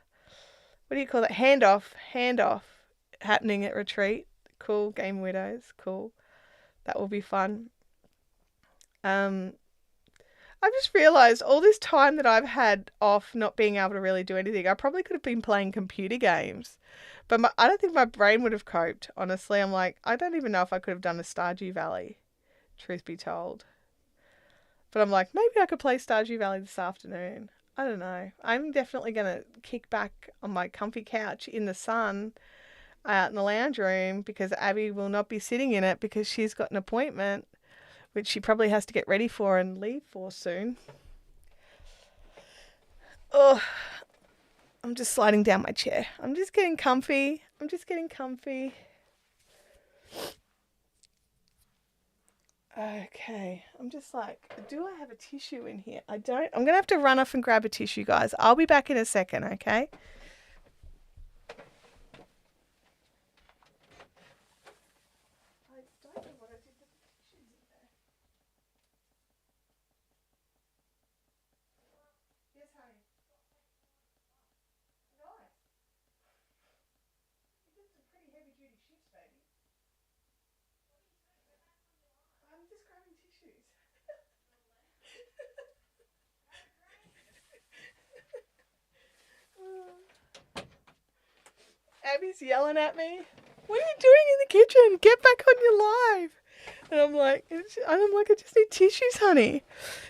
What do you call it? Handoff happening at retreat. Cool, Game Widows. Cool. That will be fun. I've just realised all this time that I've had off not being able to really do anything, I probably could have been playing computer games. But I don't think my brain would have coped, honestly. I'm like, I don't even know if I could have done a Stardew Valley, truth be told. But I'm like, maybe I could play Stardew Valley this afternoon. I don't know. I'm definitely going to kick back on my comfy couch in the sun out in the lounge room because Abby will not be sitting in it because she's got an appointment, which she probably has to get ready for and leave for soon. Oh, I'm just sliding down my chair. I'm just getting comfy. Okay, I'm just like, do I have a tissue in here? I don't. I'm going to have to run off and grab a tissue, guys. I'll be back in a second, okay? I don't know what I did with the tissues in there. Yes, honey. Nice. You did some pretty heavy-duty shifts, baby. I'm just grabbing tissues. Abby's yelling at me. What are you doing in the kitchen? Get back on your live. And I'm like, I just need tissues, honey.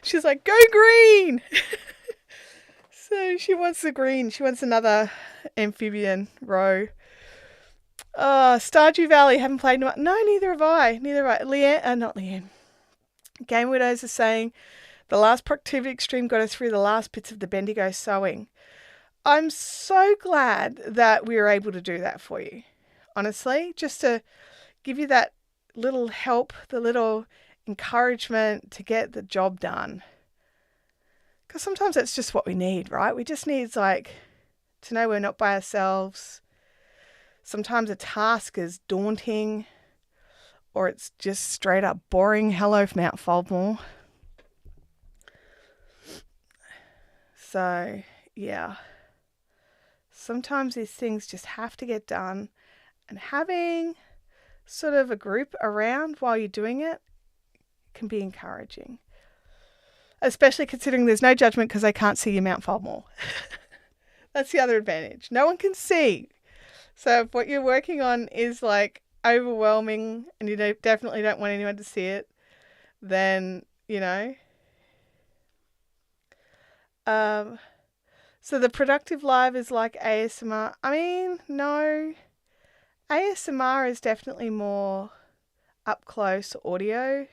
She's like, go green. So she wants the green. She wants another amphibian row. Stardew Valley, haven't played. No, neither have I. Not Leanne. Game Widows is saying the last productivity stream got us through the last bits of the Bendigo sewing. I'm so glad that we were able to do that for you. Honestly, just to give you that little help, the little encouragement to get the job done. Because sometimes that's just what we need, right? We just need to know we're not by ourselves. Sometimes a task is daunting or it's just straight up boring. Hello, Mount Foldmore. So, yeah. Sometimes these things just have to get done, and having sort of a group around while you're doing it can be encouraging. Especially considering there's no judgment because they can't see your Mount Foldmore. That's the other advantage. No one can see. So if what you're working on is like overwhelming and you definitely don't want anyone to see it, then, so the productive live is like ASMR. I mean, no. ASMR is definitely more up close audio.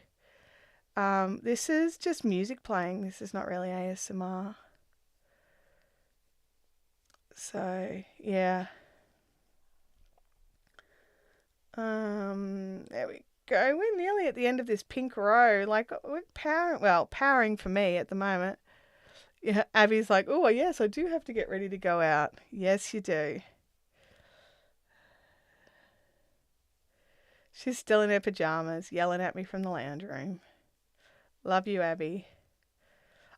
This is just music playing. This is not really ASMR. So, yeah. There we go. We're nearly at the end of this pink row. Like, we're powering for me at the moment. Yeah, Abby's like, oh, yes, I do have to get ready to go out. Yes, you do. She's still in her pajamas, yelling at me from the lounge room. Love you, Abby.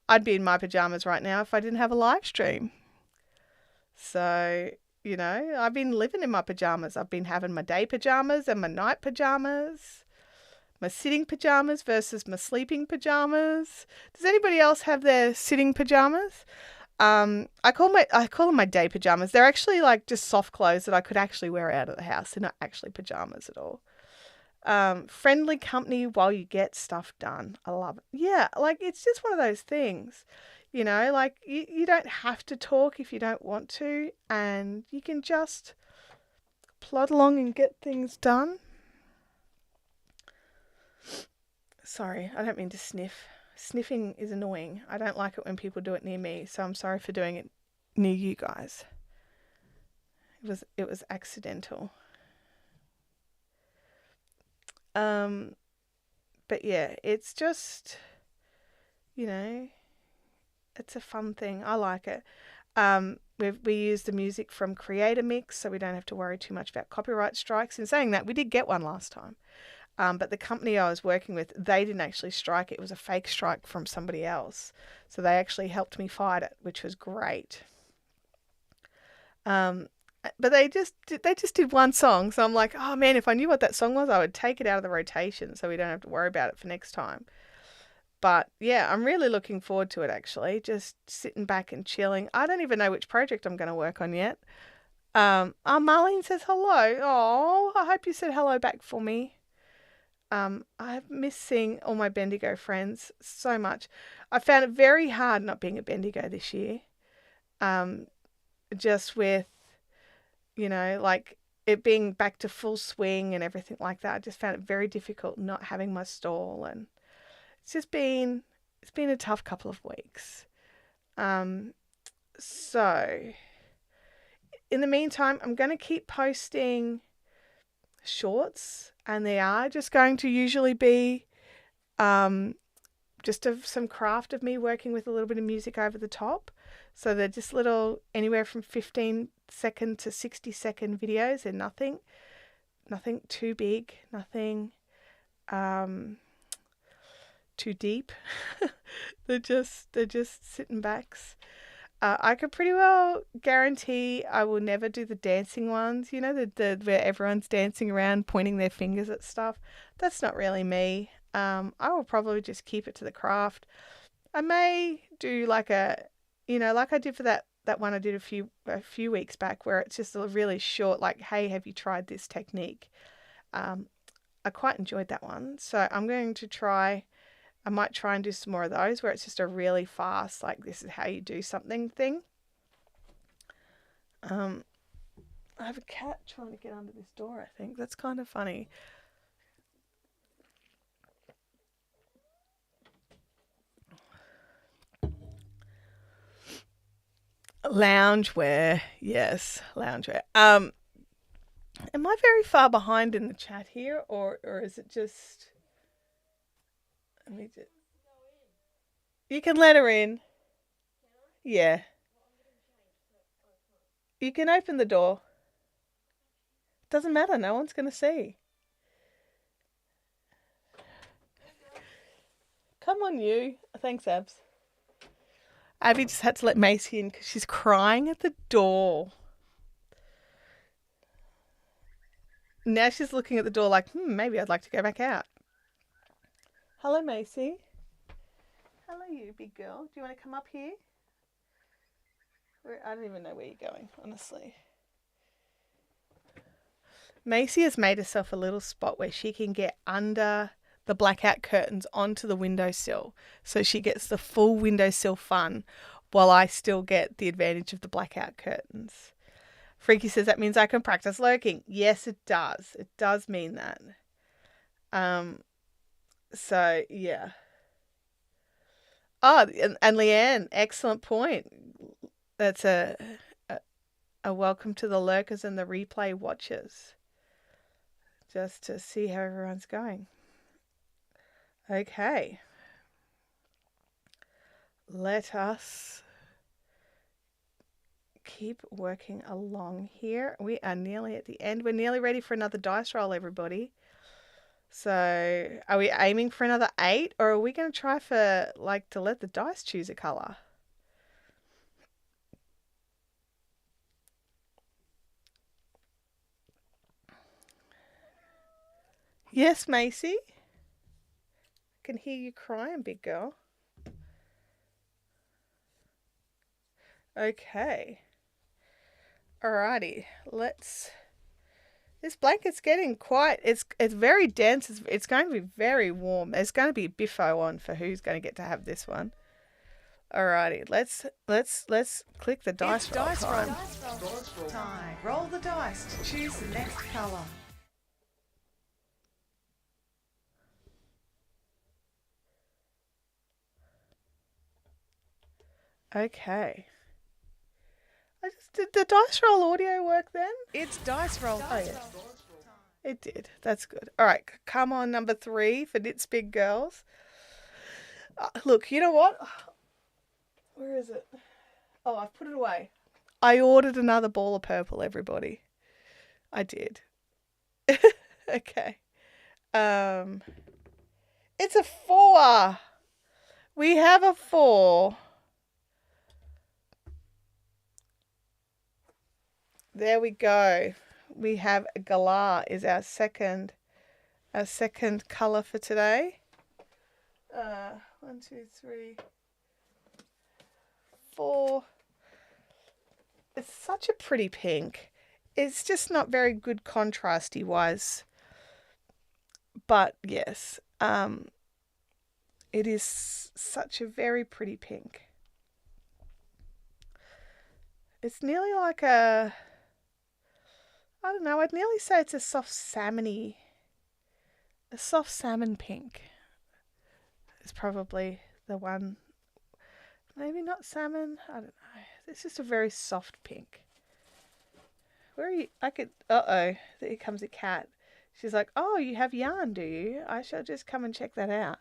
I'd be in my pajamas right now if I didn't have a live stream. So, I've been living in my pajamas. I've been having my day pajamas and my night pajamas. My sitting pajamas versus my sleeping pajamas. Does anybody else have their sitting pajamas? I call them my day pajamas. They're actually like just soft clothes that I could actually wear out of the house. They're not actually pajamas at all. Friendly company while you get stuff done. I love it. Yeah, like it's just one of those things. You know, like you don't have to talk if you don't want to, and you can just plod along and get things done. Sorry, I don't mean to sniff. Sniffing is annoying. I don't like it when people do it near me, so I'm sorry for doing it near you guys. It was accidental. But yeah, it's just, you know, it's a fun thing. I like it. We use the music from Creator Mix, so we don't have to worry too much about copyright strikes. In saying that, we did get one last time. But the company I was working with, they didn't actually strike it. It was a fake strike from somebody else. So they actually helped me fight it, which was great. But they just did one song. So I'm like, oh man, if I knew what that song was, I would take it out of the rotation so we don't have to worry about it for next time. But yeah, I'm really looking forward to it actually. Just sitting back and chilling. I don't even know which project I'm going to work on yet. Marlene says hello. Oh, I hope you said hello back for me. I've missed seeing all my Bendigo friends so much. I found it very hard not being a Bendigo this year. Just with, you know, like it being back to full swing and everything like that. I just found it very difficult not having my stall, and it's been a tough couple of weeks. So in the meantime, I'm going to keep posting shorts, and they are just going to usually be just some craft of me working with a little bit of music over the top. So they're just little, anywhere from 15-second to 60-second videos. They're nothing too big, nothing too deep. they're just sitting backs. I could pretty well guarantee I will never do the dancing ones, you know, the where everyone's dancing around pointing their fingers at stuff. That's not really me. I will probably just keep it to the craft. I may do like like I did for that one I did a few weeks back, where it's just a really short, like, hey, have you tried this technique? I quite enjoyed that one. So I might try and do some more of those where it's just a really fast, like, this is how you do something thing. I have a cat trying to get under this door, I think. That's kind of funny. Loungewear. Yes, loungewear. Am I very far behind in the chat here, or is it just... Let me just... You can let her in. Yeah. You can open the door. Doesn't matter. No one's going to see. Come on, you. Thanks, Abs. Abby just had to let Macy in because she's crying at the door. Now she's looking at the door like, maybe I'd like to go back out. Hello, Macy. Hello, you big girl. Do you want to come up here? I don't even know where you're going, honestly. Macy has made herself a little spot where she can get under the blackout curtains onto the windowsill, so she gets the full windowsill fun while I still get the advantage of the blackout curtains. Freaky says that means I can practice lurking. Yes, it does. It does mean that. So yeah. Oh, and Leanne, excellent point. That's a welcome to the lurkers and the replay watchers, just to see how everyone's going. Okay. Let us keep working along here. We are nearly at the end. We're nearly ready for another dice roll, everybody. So are we aiming for another 8, or are we going to try for, like, to let the dice choose a colour? Yes, Macy? I can hear you crying, big girl. Okay. Alrighty, this blanket's getting quite, it's very dense. It's going to be very warm. There's going to be a biffo on for who's going to get to have this one. Alrighty, let's click the dice roll time. Dice roll time. Roll the dice to choose the next colour. Okay. Did the dice roll audio work then? It's dice roll. Oh yeah, it did. That's good. All right, come on, number 3 for Knits Big Girls. Look, you know what? Where is it? Oh, I've put it away. I ordered another ball of purple, everybody. I did. Okay. It's a 4. We have a 4. There we go. We have Galah is our second colour for today. 1, 2, 3, 4. It's such a pretty pink. It's just not very good contrasty wise. But yes, it is such a very pretty pink. It's nearly like a, I don't know, I'd nearly say it's a soft salmon pink. It's probably the one. Maybe not salmon. I don't know. It's just a very soft pink. Where are you? Uh-oh. Here comes a cat. She's like, oh, you have yarn, do you? I shall just come and check that out.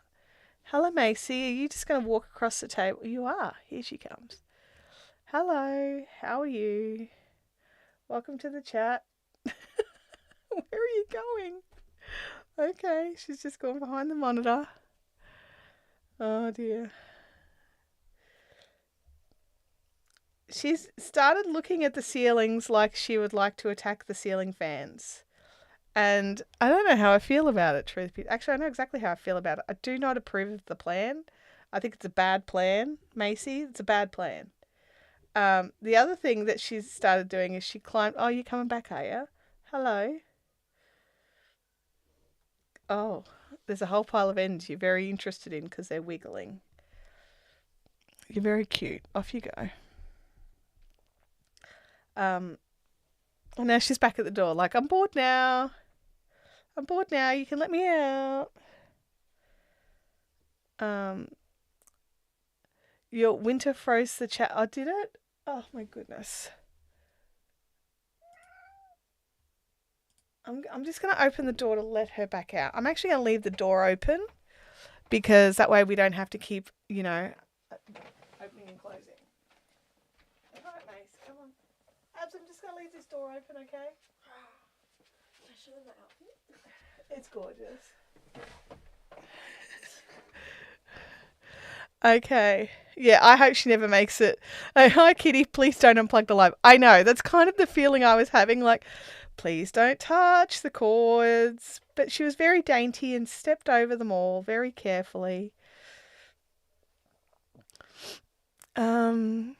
Hello, Macy. Are you just going to walk across the table? You are. Here she comes. Hello. How are you? Welcome to the chat. Where are you going? Okay. She's just gone behind the monitor. Oh, dear. She's started looking at the ceilings like she would like to attack the ceiling fans. And I don't know how I feel about it, truth be. Actually, I know exactly how I feel about it. I do not approve of the plan. I think it's a bad plan, Macy. It's a bad plan. The other thing that she's started doing is she climbed... Oh, you coming back, are you? Hello. Oh, there's a whole pile of ends you're very interested in because they're wiggling. You're very cute. Off you go. And now she's back at the door like, I'm bored now. I'm bored now. You can let me out. Your winter froze the chat. Oh, did it? Oh, my goodness. I'm just going to open the door to let her back out. I'm actually going to leave the door open because that way we don't have to keep, opening and closing. All right, Mace, come on. Abs, I'm just going to leave this door open, okay? Can I show them the outfit? It's gorgeous. Okay. Yeah, I hope she never makes it. Oh, hi, Kitty. Please don't unplug the live. I know. That's kind of the feeling I was having. Like, please don't touch the cords. But she was very dainty and stepped over them all very carefully. I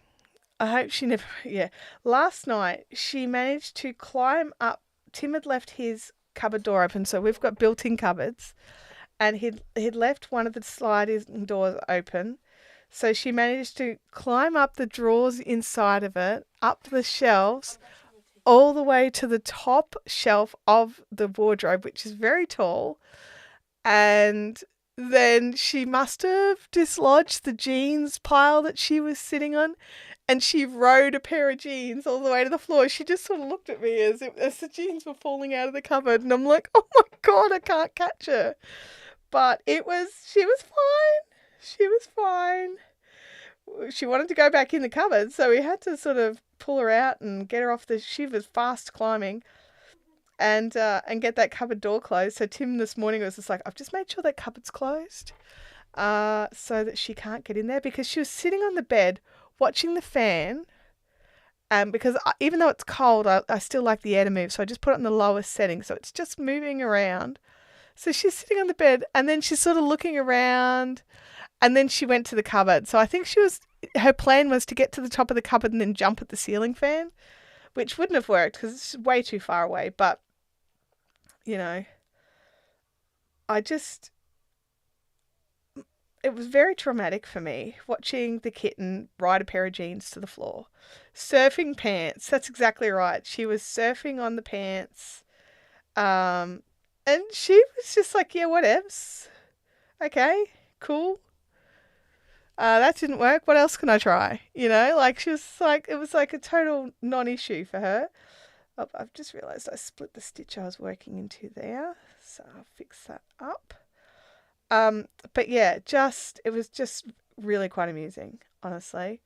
hope she never... Yeah. Last night, she managed to climb up. Tim had left his cupboard door open, so we've got built-in cupboards. And he'd left one of the sliding doors open. So she managed to climb up the drawers inside of it, up the shelves, all the way to the top shelf of the wardrobe, which is very tall. And then she must have dislodged the jeans pile that she was sitting on. And she rode a pair of jeans all the way to the floor. She just sort of looked at me as the jeans were falling out of the cupboard. And I'm like, oh my God, I can't catch her. But she was fine. She was fine. She wanted to go back in the cupboard, so we had to sort of pull her out and get her off she was fast climbing and get that cupboard door closed. So Tim this morning was just like, I've just made sure that cupboard's closed so that she can't get in there because she was sitting on the bed watching the fan. Because even though it's cold, I still like the air to move. So I just put it on the lowest setting. So it's just moving around. So she's sitting on the bed and then she's sort of looking around and then she went to the cupboard. So I think her plan was to get to the top of the cupboard and then jump at the ceiling fan, which wouldn't have worked because it's way too far away. But, it was very traumatic for me watching the kitten ride a pair of jeans to the floor. Surfing pants. That's exactly right. She was surfing on the pants. And she was just like, yeah, whatevs. Okay, cool. That didn't work. What else can I try? Like she was like, it was like a total non-issue for her. Oh, I've just realised I split the stitch I was working into there. So I'll fix that up. But yeah, it was just really quite amusing, honestly.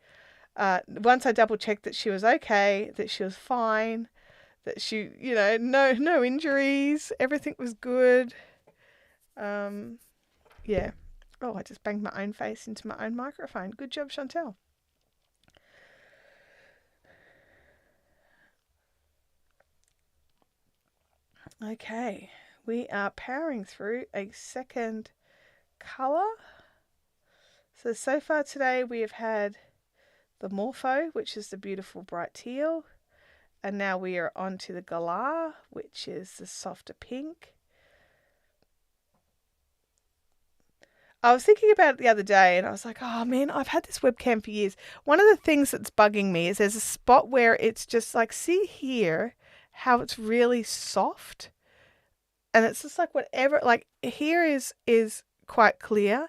Once I double checked that she was okay, that she was fine, that she, no injuries, everything was good. Yeah. Oh, I just banged my own face into my own microphone. Good job, Chantelle. Okay, we are powering through a second colour. So far today we have had the Morpho, which is the beautiful bright teal. And now we are on to the Galah, which is the softer pink. I was thinking about it the other day and I was like, oh man, I've had this webcam for years. One of the things that's bugging me is there's a spot where it's just like, see here how it's really soft. And it's just like whatever, like here is quite clear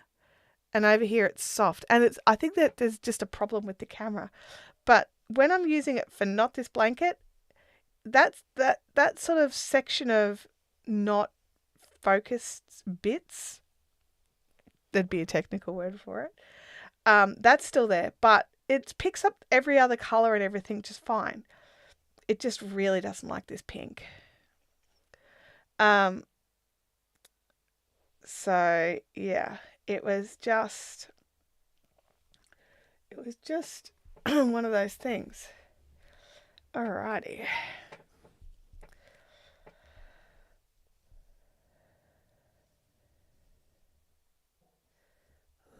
and over here it's soft. And I think that there's just a problem with the camera. But when I'm using it for not this blanket, that sort of section of not focused bits, there'd be a technical word for it, that's still there, but it picks up every other color and everything just fine. It just really doesn't like this pink. So yeah, it was just one of those things. Alrighty.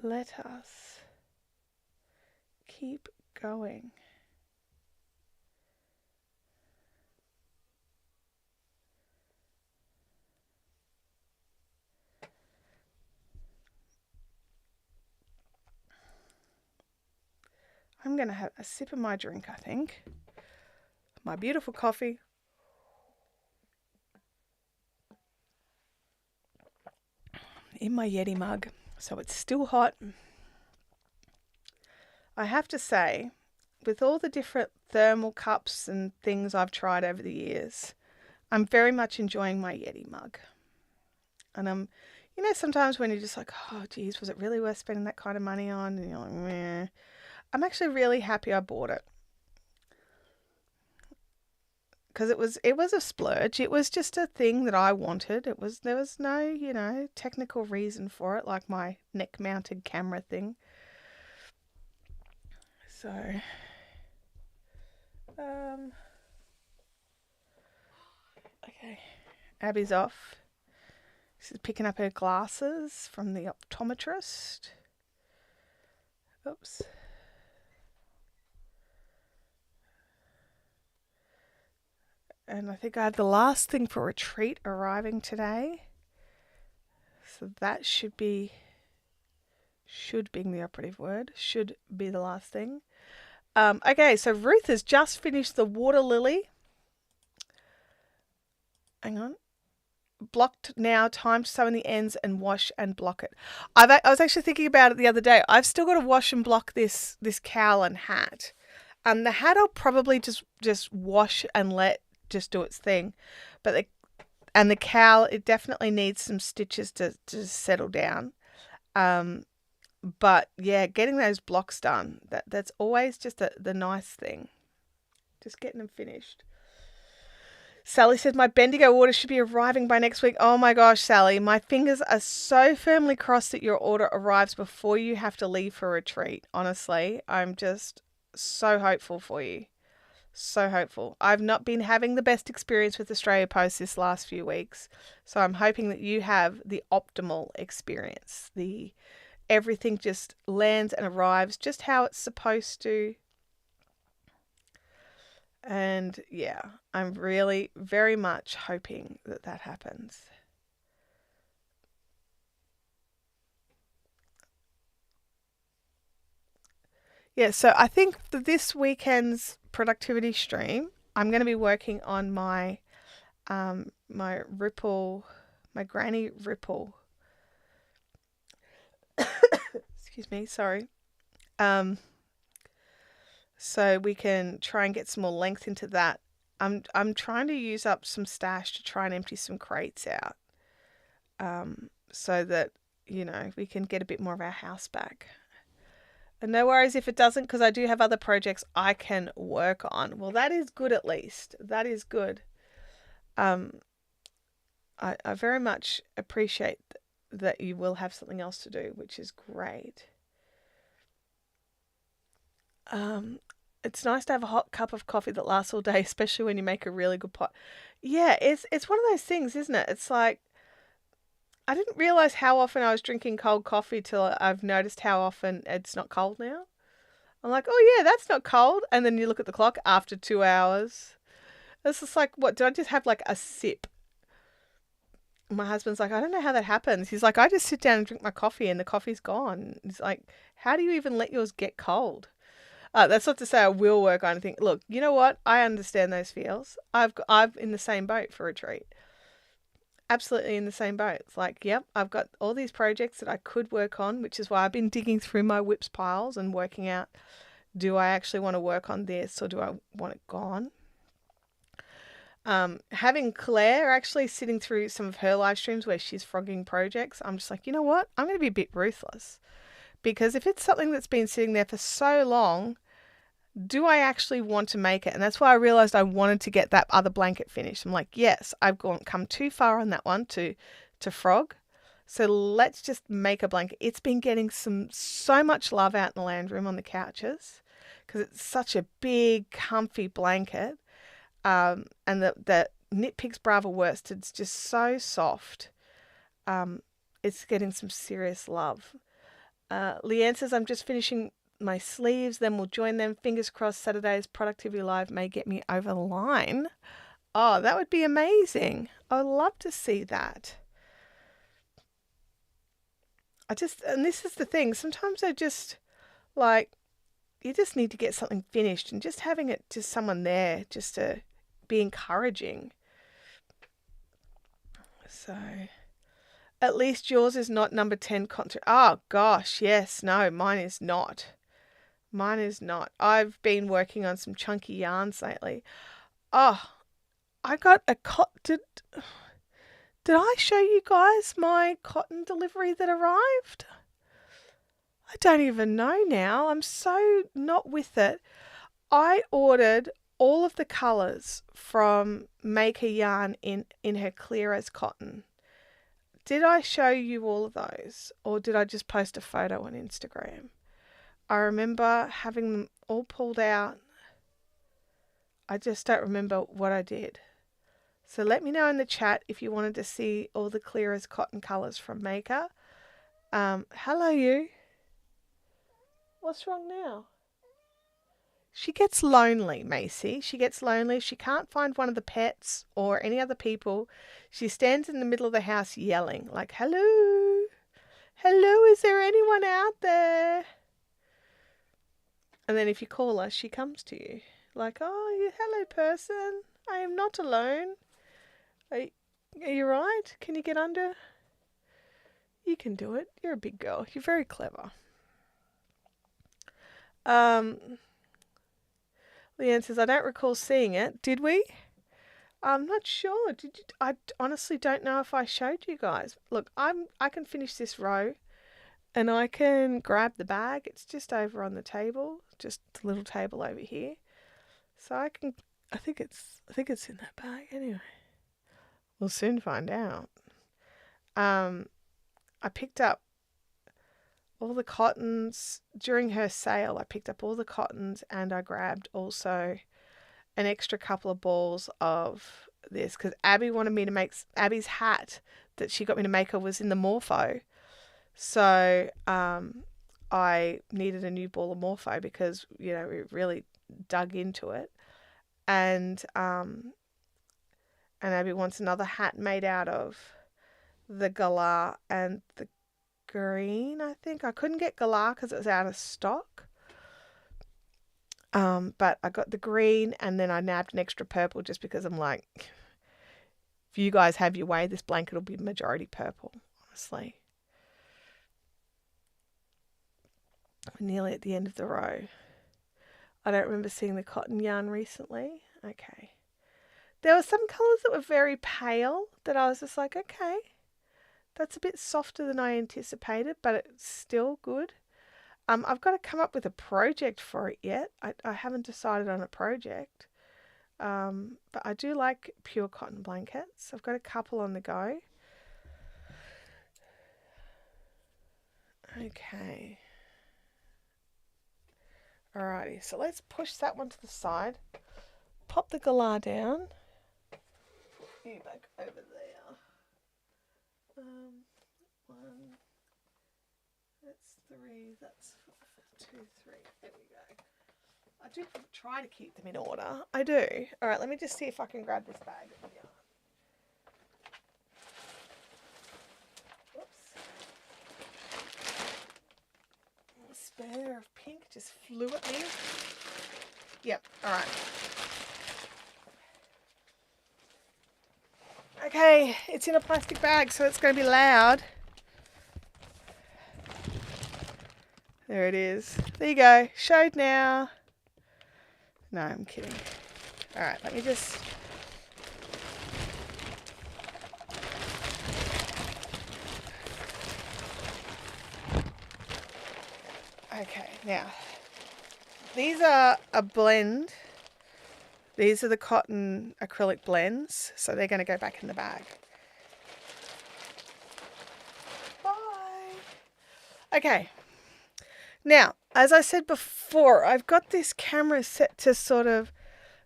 Let us keep going. I'm going to have a sip of my drink, I think. My beautiful coffee. In my Yeti mug, so it's still hot. I have to say, with all the different thermal cups and things I've tried over the years, I'm very much enjoying my Yeti mug. And sometimes when you're just like, oh geez, was it really worth spending that kind of money on? And you're like, meh. I'm actually really happy I bought it. Because it was a splurge. It was just a thing that I wanted. There was no, technical reason for it, like my neck mounted camera thing. So, okay, Abby's off. She's picking up her glasses from the optometrist. Oops. And I think I had the last thing for retreat arriving today. So that should being the operative word, should be the last thing. Okay, so Ruth has just finished the water lily. Hang on. Blocked now, time to sew in the ends and wash and block it. I was actually thinking about it the other day. I've still got to wash and block this cowl and hat. The hat I'll probably just wash and let just do its thing, but the cowl, it definitely needs some stitches to settle down. But yeah, getting those blocks done, that's always just the nice thing, just getting them finished. Sally said my Bendigo order should be arriving by next week. Oh my gosh, Sally, my fingers are so firmly crossed that your order arrives before you have to leave for retreat. Honestly, I'm just so hopeful for you. So hopeful. I've not been having the best experience with Australia Post this last few weeks, so I'm hoping that you have the optimal experience. Everything just lands and arrives just how it's supposed to. And yeah, I'm really very much hoping that happens. Yeah, so I think for this weekend's productivity stream, I'm going to be working on my ripple, my granny ripple. Excuse me, sorry. So we can try and get some more length into that. I'm trying to use up some stash to try and empty some crates out, so that we can get a bit more of our house back. And no worries if it doesn't, because I do have other projects I can work on. Well, that is good at least. That is good. I very much appreciate that you will have something else to do, which is great. It's nice to have a hot cup of coffee that lasts all day, especially when you make a really good pot. Yeah, it's one of those things, isn't it? It's like I didn't realize how often I was drinking cold coffee till I've noticed how often it's not cold now. I'm like, oh yeah, that's not cold. And then you look at the clock after 2 hours. It's just like, what, did I just have like a sip? My husband's like, I don't know how that happens. He's like, I just sit down and drink my coffee and the coffee's gone. He's like, how do you even let yours get cold? That's not to say I will work on anything. Look, you know what? I understand those feels. I'm in the same boat for a treat. Absolutely in the same boat. It's like, yep, I've got all these projects that I could work on, which is why I've been digging through my whips piles and working out, do I actually want to work on this or do I want it gone? Having Claire actually sitting through some of her live streams where she's frogging projects, I'm just like, you know what? I'm going to be a bit ruthless, because if it's something that's been sitting there for so long, do I actually want to make it? And that's why I realized I wanted to get that other blanket finished. I'm like, yes, I've come too far on that one to frog. So let's just make a blanket. It's been getting so much love out in the land room on the couches because it's such a big, comfy blanket. And the Knit Picks Brava worsted, it's just so soft. It's getting some serious love. Leanne says, I'm just finishing my sleeves, then we'll join them. Fingers crossed Saturday's Productivity Live may get me over the line. Oh, that would be amazing. I'd love to see that. And this is the thing, sometimes I just like, you just need to get something finished, and just having it to someone there just to be encouraging. So at least yours is not number 10 content. Oh gosh, yes, no, mine is not. Mine is not. I've been working on some chunky yarns lately. Oh, I got a cotton. Did I show you guys my cotton delivery that arrived? I don't even know now. I'm so not with it. I ordered all of the colours from Make a Yarn in her clear as cotton. Did I show you all of those, or did I just post a photo on Instagram? I remember having them all pulled out. I just don't remember what I did. So let me know in the chat if you wanted to see all the clear as cotton colours from Maker. Hello you. What's wrong now? She gets lonely, Macy. She gets lonely if she can't find one of the pets or any other people. She stands in the middle of the house yelling like, hello, hello, is there anyone out there? And then if you call her, she comes to you. Like, oh, hello person, I am not alone. Are you right? Can you get under? You can do it. You're a big girl. You're very clever. Leanne says, I don't recall seeing it. Did we? I'm not sure. Did you? I honestly don't know if I showed you guys. Look, I can finish this row. And I can grab the bag. It's just over on the table, just the little table over here. So I think it's in that bag anyway. We'll soon find out. I picked up all the cottons during her sale. I picked up all the cottons, and I grabbed also an extra couple of balls of this because Abby wanted me to make Abby's hat that she got me to make her was in the Morpho. So I needed a new ball of Morpho because, we really dug into it. And Abby wants another hat made out of the Galah and the green, I think. I couldn't get Galah because it was out of stock. But I got the green and then I nabbed an extra purple just because I'm like, if you guys have your way, this blanket will be majority purple, honestly. We're nearly at the end of the row. I don't remember seeing the cotton yarn recently. Okay. There were some colours that were very pale that I was just like, okay, that's a bit softer than I anticipated, but it's still good. I've got to come up with a project for it yet. I haven't decided on a project. But I do like pure cotton blankets. I've got a couple on the go. Okay. Alrighty, so let's push that one to the side. Pop the Galah down. You back over there. One. That's three. That's 2, 3. There we go. I do try to keep them in order. I do. All right, let me just see if I can grab this bag. Whoops. A spare of pink just flew at me. Yep, all right. Okay, it's in a plastic bag, so it's going to be loud. There it is. There you go. Showed now. No, I'm kidding. All right, let me just... Okay, now, these are a blend. These are the cotton acrylic blends, so they're going to go back in the bag. Bye. Okay. Now, as I said before, I've got this camera set to sort of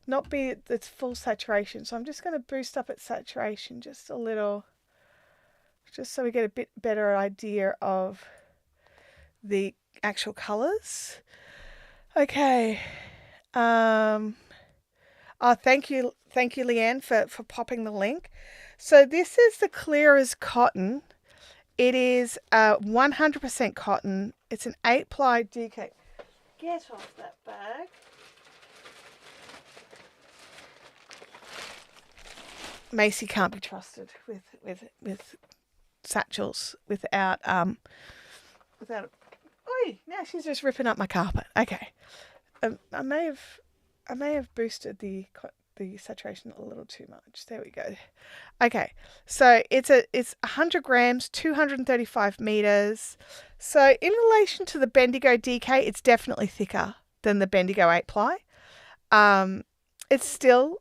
not be at its full saturation. So I'm just going to boost up its saturation just a little, just so we get a bit better idea of the actual colours. Okay. Oh, thank you, Leanne, for popping the link. So this is the clear as cotton. It is 100% cotton. It's an 8-ply DK. Get off that bag. Macy can't be trusted with satchels without. Oi! Now she's just ripping up my carpet. Okay. I may have boosted the saturation a little too much. There we go. Okay, so it's 100 grams, 235 meters. So in relation to the Bendigo DK, it's definitely thicker than the Bendigo 8-ply. It's still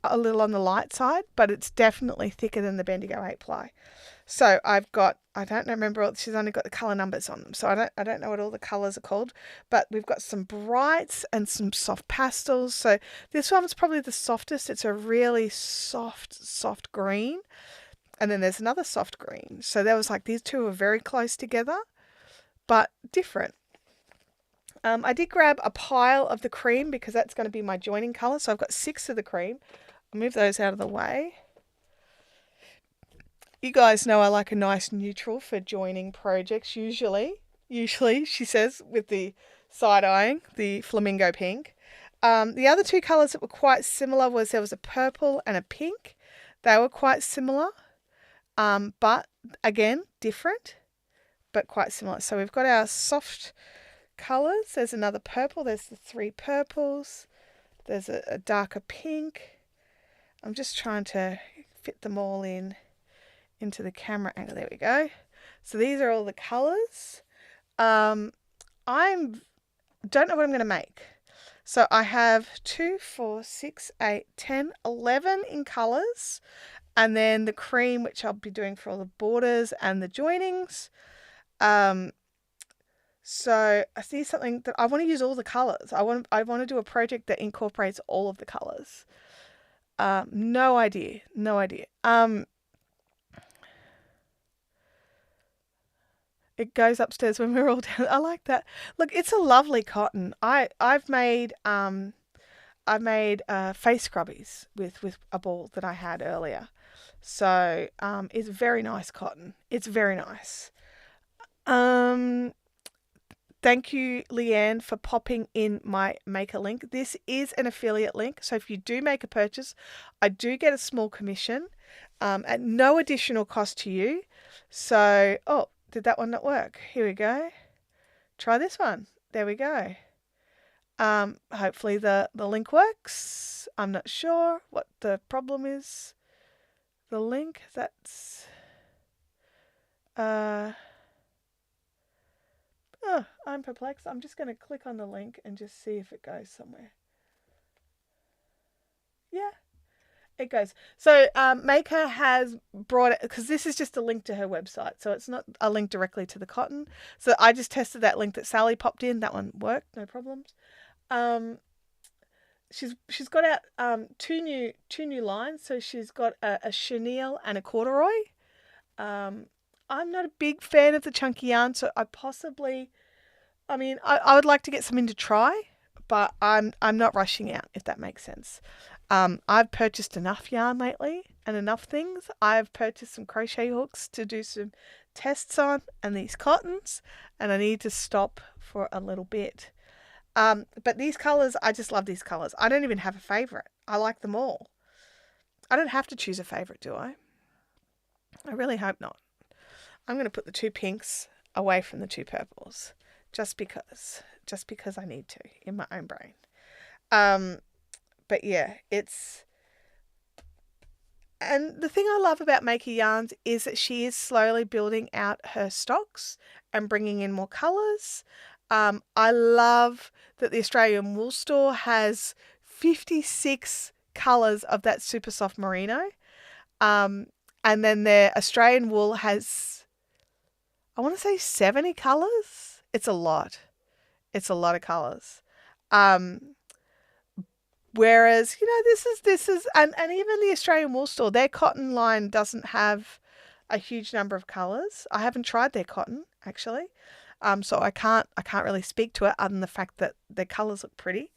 a little on the light side, but it's definitely thicker than the Bendigo 8-ply. So I've got, I don't remember, she's only got the colour numbers on them, so I don't know what all the colours are called, but we've got some brights and some soft pastels. So this one's probably the softest. It's a really soft green, and then there's another soft green. So there was like, these two are very close together, but different. I did grab a pile of the cream because that's going to be my joining colour. So I've got 6 of the cream. I'll move those out of the way. You guys know I like a nice neutral for joining projects, usually, she says, with the side-eyeing, the flamingo pink. The other 2 colours that were quite similar there was a purple and a pink. They were quite similar, but again, different, but quite similar. So we've got our soft colours. There's another purple. There's the 3 purples. There's a darker pink. I'm just trying to fit them all into the camera angle. There we go. So these are all the colours. I don't know what I'm going to make. So I have 2, 4, 6, 8, 10, 11 in colours, and then the cream, which I'll be doing for all the borders and the joinings. So I see something that I want to use all the colours. I want to do a project that incorporates all of the colours. No idea. It goes upstairs when we're all down. I like that. Look, it's a lovely cotton. I've made face scrubbies with a ball that I had earlier. So it's very nice cotton. It's very nice. thank you, Leanne, for popping in my maker link. This is an affiliate link. So if you do make a purchase, I do get a small commission at no additional cost to you. So, oh, did that one not work? Here we go. Try this one. There we go. Hopefully the link works. I'm not sure what the problem is. The link, that's... Oh, I'm perplexed. I'm just going to click on the link and just see if it goes somewhere. Yeah, it goes. So Maker has brought it, because this is just a link to her website. So it's not a link directly to the cotton. So I just tested that link that Sally popped in. That one worked, no problems. She's got out two new lines. So she's got a chenille and a corduroy. I'm not a big fan of the chunky yarn, so I would like to get something to try, but I'm not rushing out, if that makes sense. I've purchased enough yarn lately and enough things. I've purchased some crochet hooks to do some tests on and these cottons, and I need to stop for a little bit. But these colours, I just love these colours. I don't even have a favourite. I like them all. I don't have to choose a favourite, do I? I really hope not. I'm going to put the two pinks away from the two purples just because I need to in my own brain. But yeah, and the thing I love about Maker Yarns is that she is slowly building out her stocks and bringing in more colours. I love that the Australian Wool Store has 56 colours of that super soft merino. And then their Australian wool has, I want to say 70 colours. It's a lot. It's a lot of colours. Whereas, this is, and even the Australian Wool Store, their cotton line doesn't have a huge number of colours. I haven't tried their cotton, actually. So I can't really speak to it other than the fact that their colours look pretty.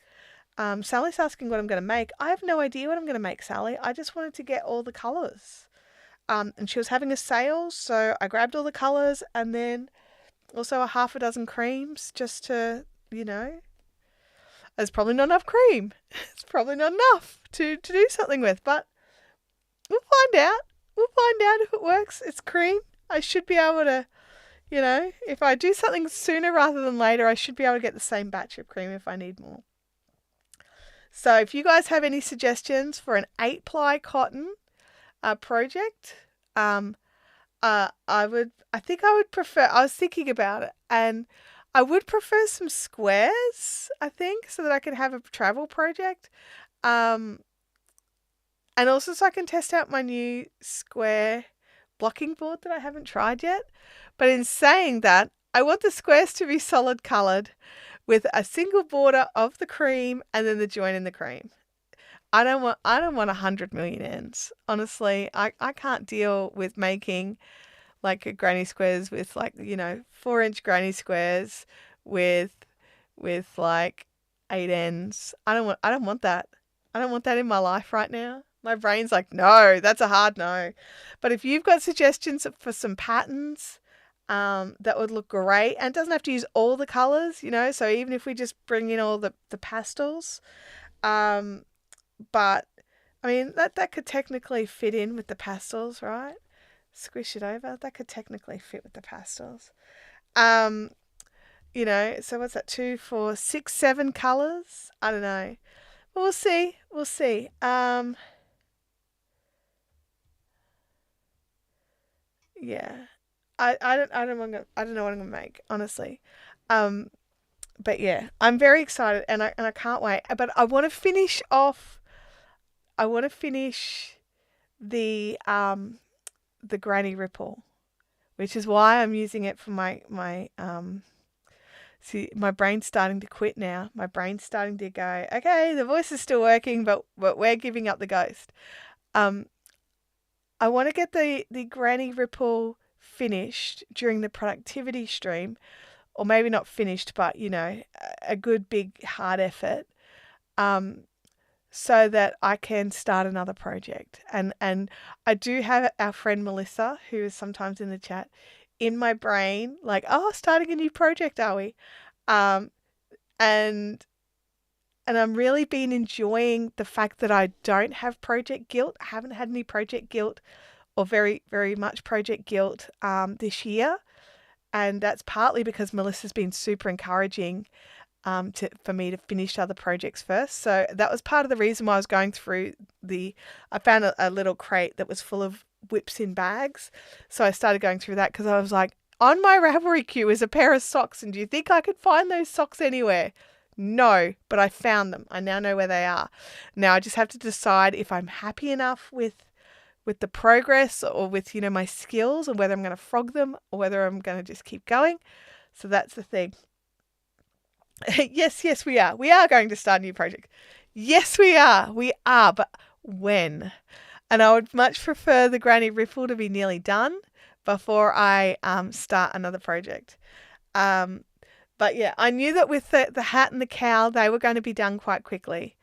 Sally's asking what I'm going to make. I have no idea what I'm going to make, Sally. I just wanted to get all the colours. And she was having a sale, so I grabbed all the colours and then also a half a dozen creams just to, there's probably not enough cream. It's probably not enough to do something with, but we'll find out. We'll find out if it works. It's cream. I should be able to, if I do something sooner rather than later, I should be able to get the same batch of cream if I need more. So if you guys have any suggestions for an 8-ply cotton project, I was thinking about it, and I would prefer some squares, I think, so that I can have a travel project. And also so I can test out my new square blocking board that I haven't tried yet. But in saying that, I want the squares to be solid coloured with a single border of the cream and then the join in the cream. I don't want 100 million ends. Honestly, I can't deal with making like a granny squares with 4-inch granny squares with like 8 ends. I don't want that. I don't want that in my life right now. My brain's like, no, that's a hard no. But if you've got suggestions for some patterns that would look great, and it doesn't have to use all the colours, so even if we just bring in all the pastels, but I mean that could technically fit in with the pastels, right? Squish it over. That could technically fit with the pastels. So what's that? 2, 4, 6, 7 colours? I don't know. But we'll see. Yeah. I don't know what I'm gonna make, honestly. But yeah, I'm very excited and I can't wait. But I want to finish the granny ripple, which is why I'm using it for my see, my brain's starting to quit now. My brain's starting to go, okay, the voice is still working, but we're giving up the ghost. I want to get the granny ripple finished during the productivity stream, or maybe not finished, but a good big hard effort, so that I can start another project. And I do have our friend Melissa, who is sometimes in the chat, in my brain, like, oh, starting a new project, are we? Um, and I'm really been enjoying the fact that I don't have project guilt. I haven't had any project guilt or very, very much project guilt this year. And that's partly because Melissa's been super encouraging for me to finish other projects first. So that was part of the reason why I was going through I found a little crate that was full of whips in bags. So I started going through that because I was like, on my Ravelry queue is a pair of socks. And do you think I could find those socks anywhere? No, but I found them. I now know where they are. Now I just have to decide if I'm happy enough with the progress or with, my skills, and whether I'm going to frog them or whether I'm going to just keep going. So that's the thing. Yes, we are. We are going to start a new project. Yes, we are. We are, but when? And I would much prefer the Granny Riffle to be nearly done before I start another project. But yeah, I knew that with the hat and the cowl, they were going to be done quite quickly.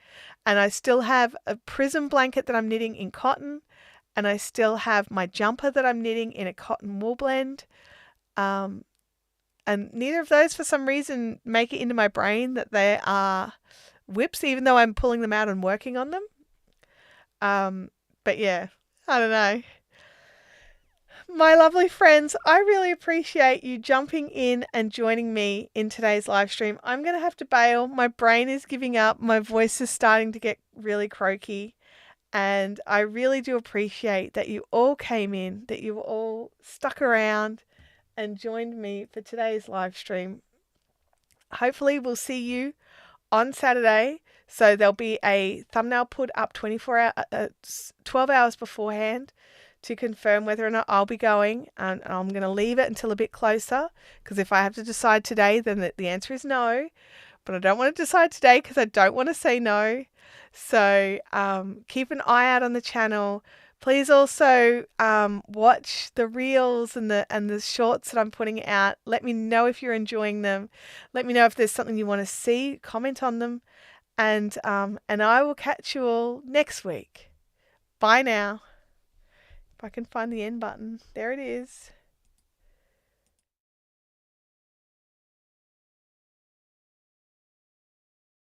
And I still have a prism blanket that I'm knitting in cotton. And I still have my jumper that I'm knitting in a cotton wool blend. And neither of those, for some reason, make it into my brain that they are whips, even though I'm pulling them out and working on them. But yeah, I don't know. My lovely friends, I really appreciate you jumping in and joining me in today's live stream. I'm going to have to bail. My brain is giving up. My voice is starting to get really croaky. And I really do appreciate that you all came in, that you all stuck around and joined me for today's live stream. Hopefully we'll see you on Saturday. So there'll be a thumbnail put up 12 hours beforehand to confirm whether or not I'll be going. And I'm going to leave it until a bit closer, because if I have to decide today, then the answer is no. But I don't want to decide today because I don't want to say no. So keep an eye out on the channel. Please also watch the reels and the shorts that I'm putting out. Let me know if you're enjoying them. Let me know if there's something you want to see. Comment on them. And I will catch you all next week. Bye now. If I can find the end button. There it is.